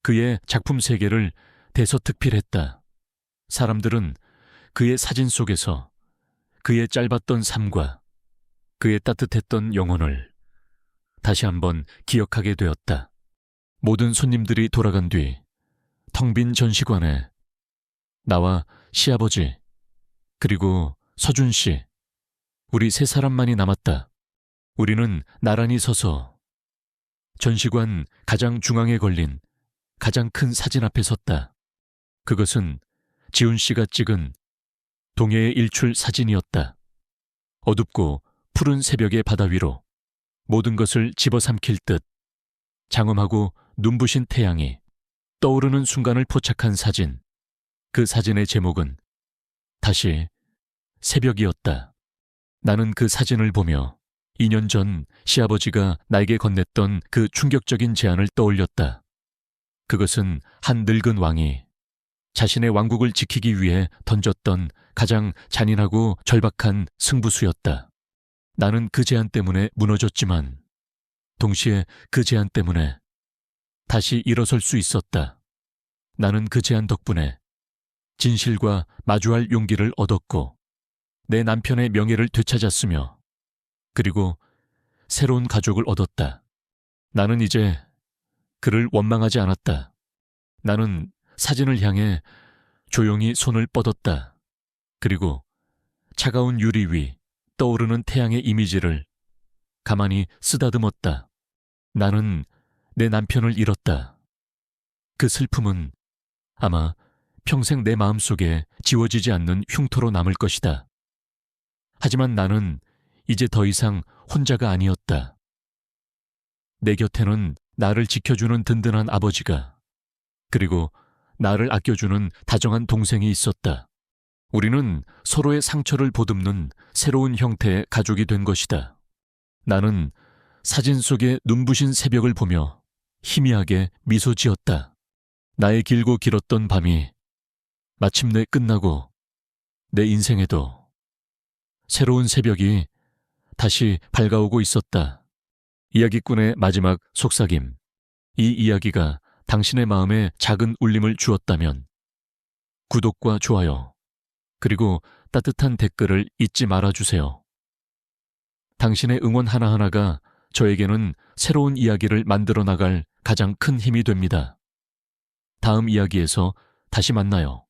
그의 작품 세계를 대서특필했다. 사람들은 그의 사진 속에서 그의 짧았던 삶과 그의 따뜻했던 영혼을 다시 한번 기억하게 되었다. 모든 손님들이 돌아간 뒤 텅 빈 전시관에 나와 시아버지 그리고 서준 씨, 우리 세 사람만이 남았다. 우리는 나란히 서서 전시관 가장 중앙에 걸린 가장 큰 사진 앞에 섰다. 그것은 지훈 씨가 찍은 동해의 일출 사진이었다. 어둡고 푸른 새벽의 바다 위로 모든 것을 집어삼킬 듯 장엄하고 눈부신 태양이 떠오르는 순간을 포착한 사진. 그 사진의 제목은 다시 새벽이었다. 나는 그 사진을 보며 2년 전 시아버지가 나에게 건넸던 그 충격적인 제안을 떠올렸다. 그것은 한 늙은 왕이 자신의 왕국을 지키기 위해 던졌던 가장 잔인하고 절박한 승부수였다. 나는 그 제안 때문에 무너졌지만 동시에 그 제안 때문에 다시 일어설 수 있었다. 나는 그 제안 덕분에 진실과 마주할 용기를 얻었고 내 남편의 명예를 되찾았으며 그리고 새로운 가족을 얻었다. 나는 이제 그를 원망하지 않았다. 나는 사진을 향해 조용히 손을 뻗었다. 그리고 차가운 유리 위 떠오르는 태양의 이미지를 가만히 쓰다듬었다. 나는 내 남편을 잃었다. 그 슬픔은 아마 평생 내 마음속에 지워지지 않는 흉터로 남을 것이다. 하지만 나는 이제 더 이상 혼자가 아니었다. 내 곁에는 나를 지켜주는 든든한 아버지가 그리고 나를 아껴주는 다정한 동생이 있었다. 우리는 서로의 상처를 보듬는 새로운 형태의 가족이 된 것이다. 나는 사진 속의 눈부신 새벽을 보며 희미하게 미소 지었다. 나의 길고 길었던 밤이 마침내 끝나고 내 인생에도 새로운 새벽이 다시 밝아오고 있었다. 이야기꾼의 마지막 속삭임. 이 이야기가 당신의 마음에 작은 울림을 주었다면 구독과 좋아요 그리고 따뜻한 댓글을 잊지 말아주세요. 당신의 응원 하나하나가 저에게는 새로운 이야기를 만들어 나갈 가장 큰 힘이 됩니다. 다음 이야기에서 다시 만나요.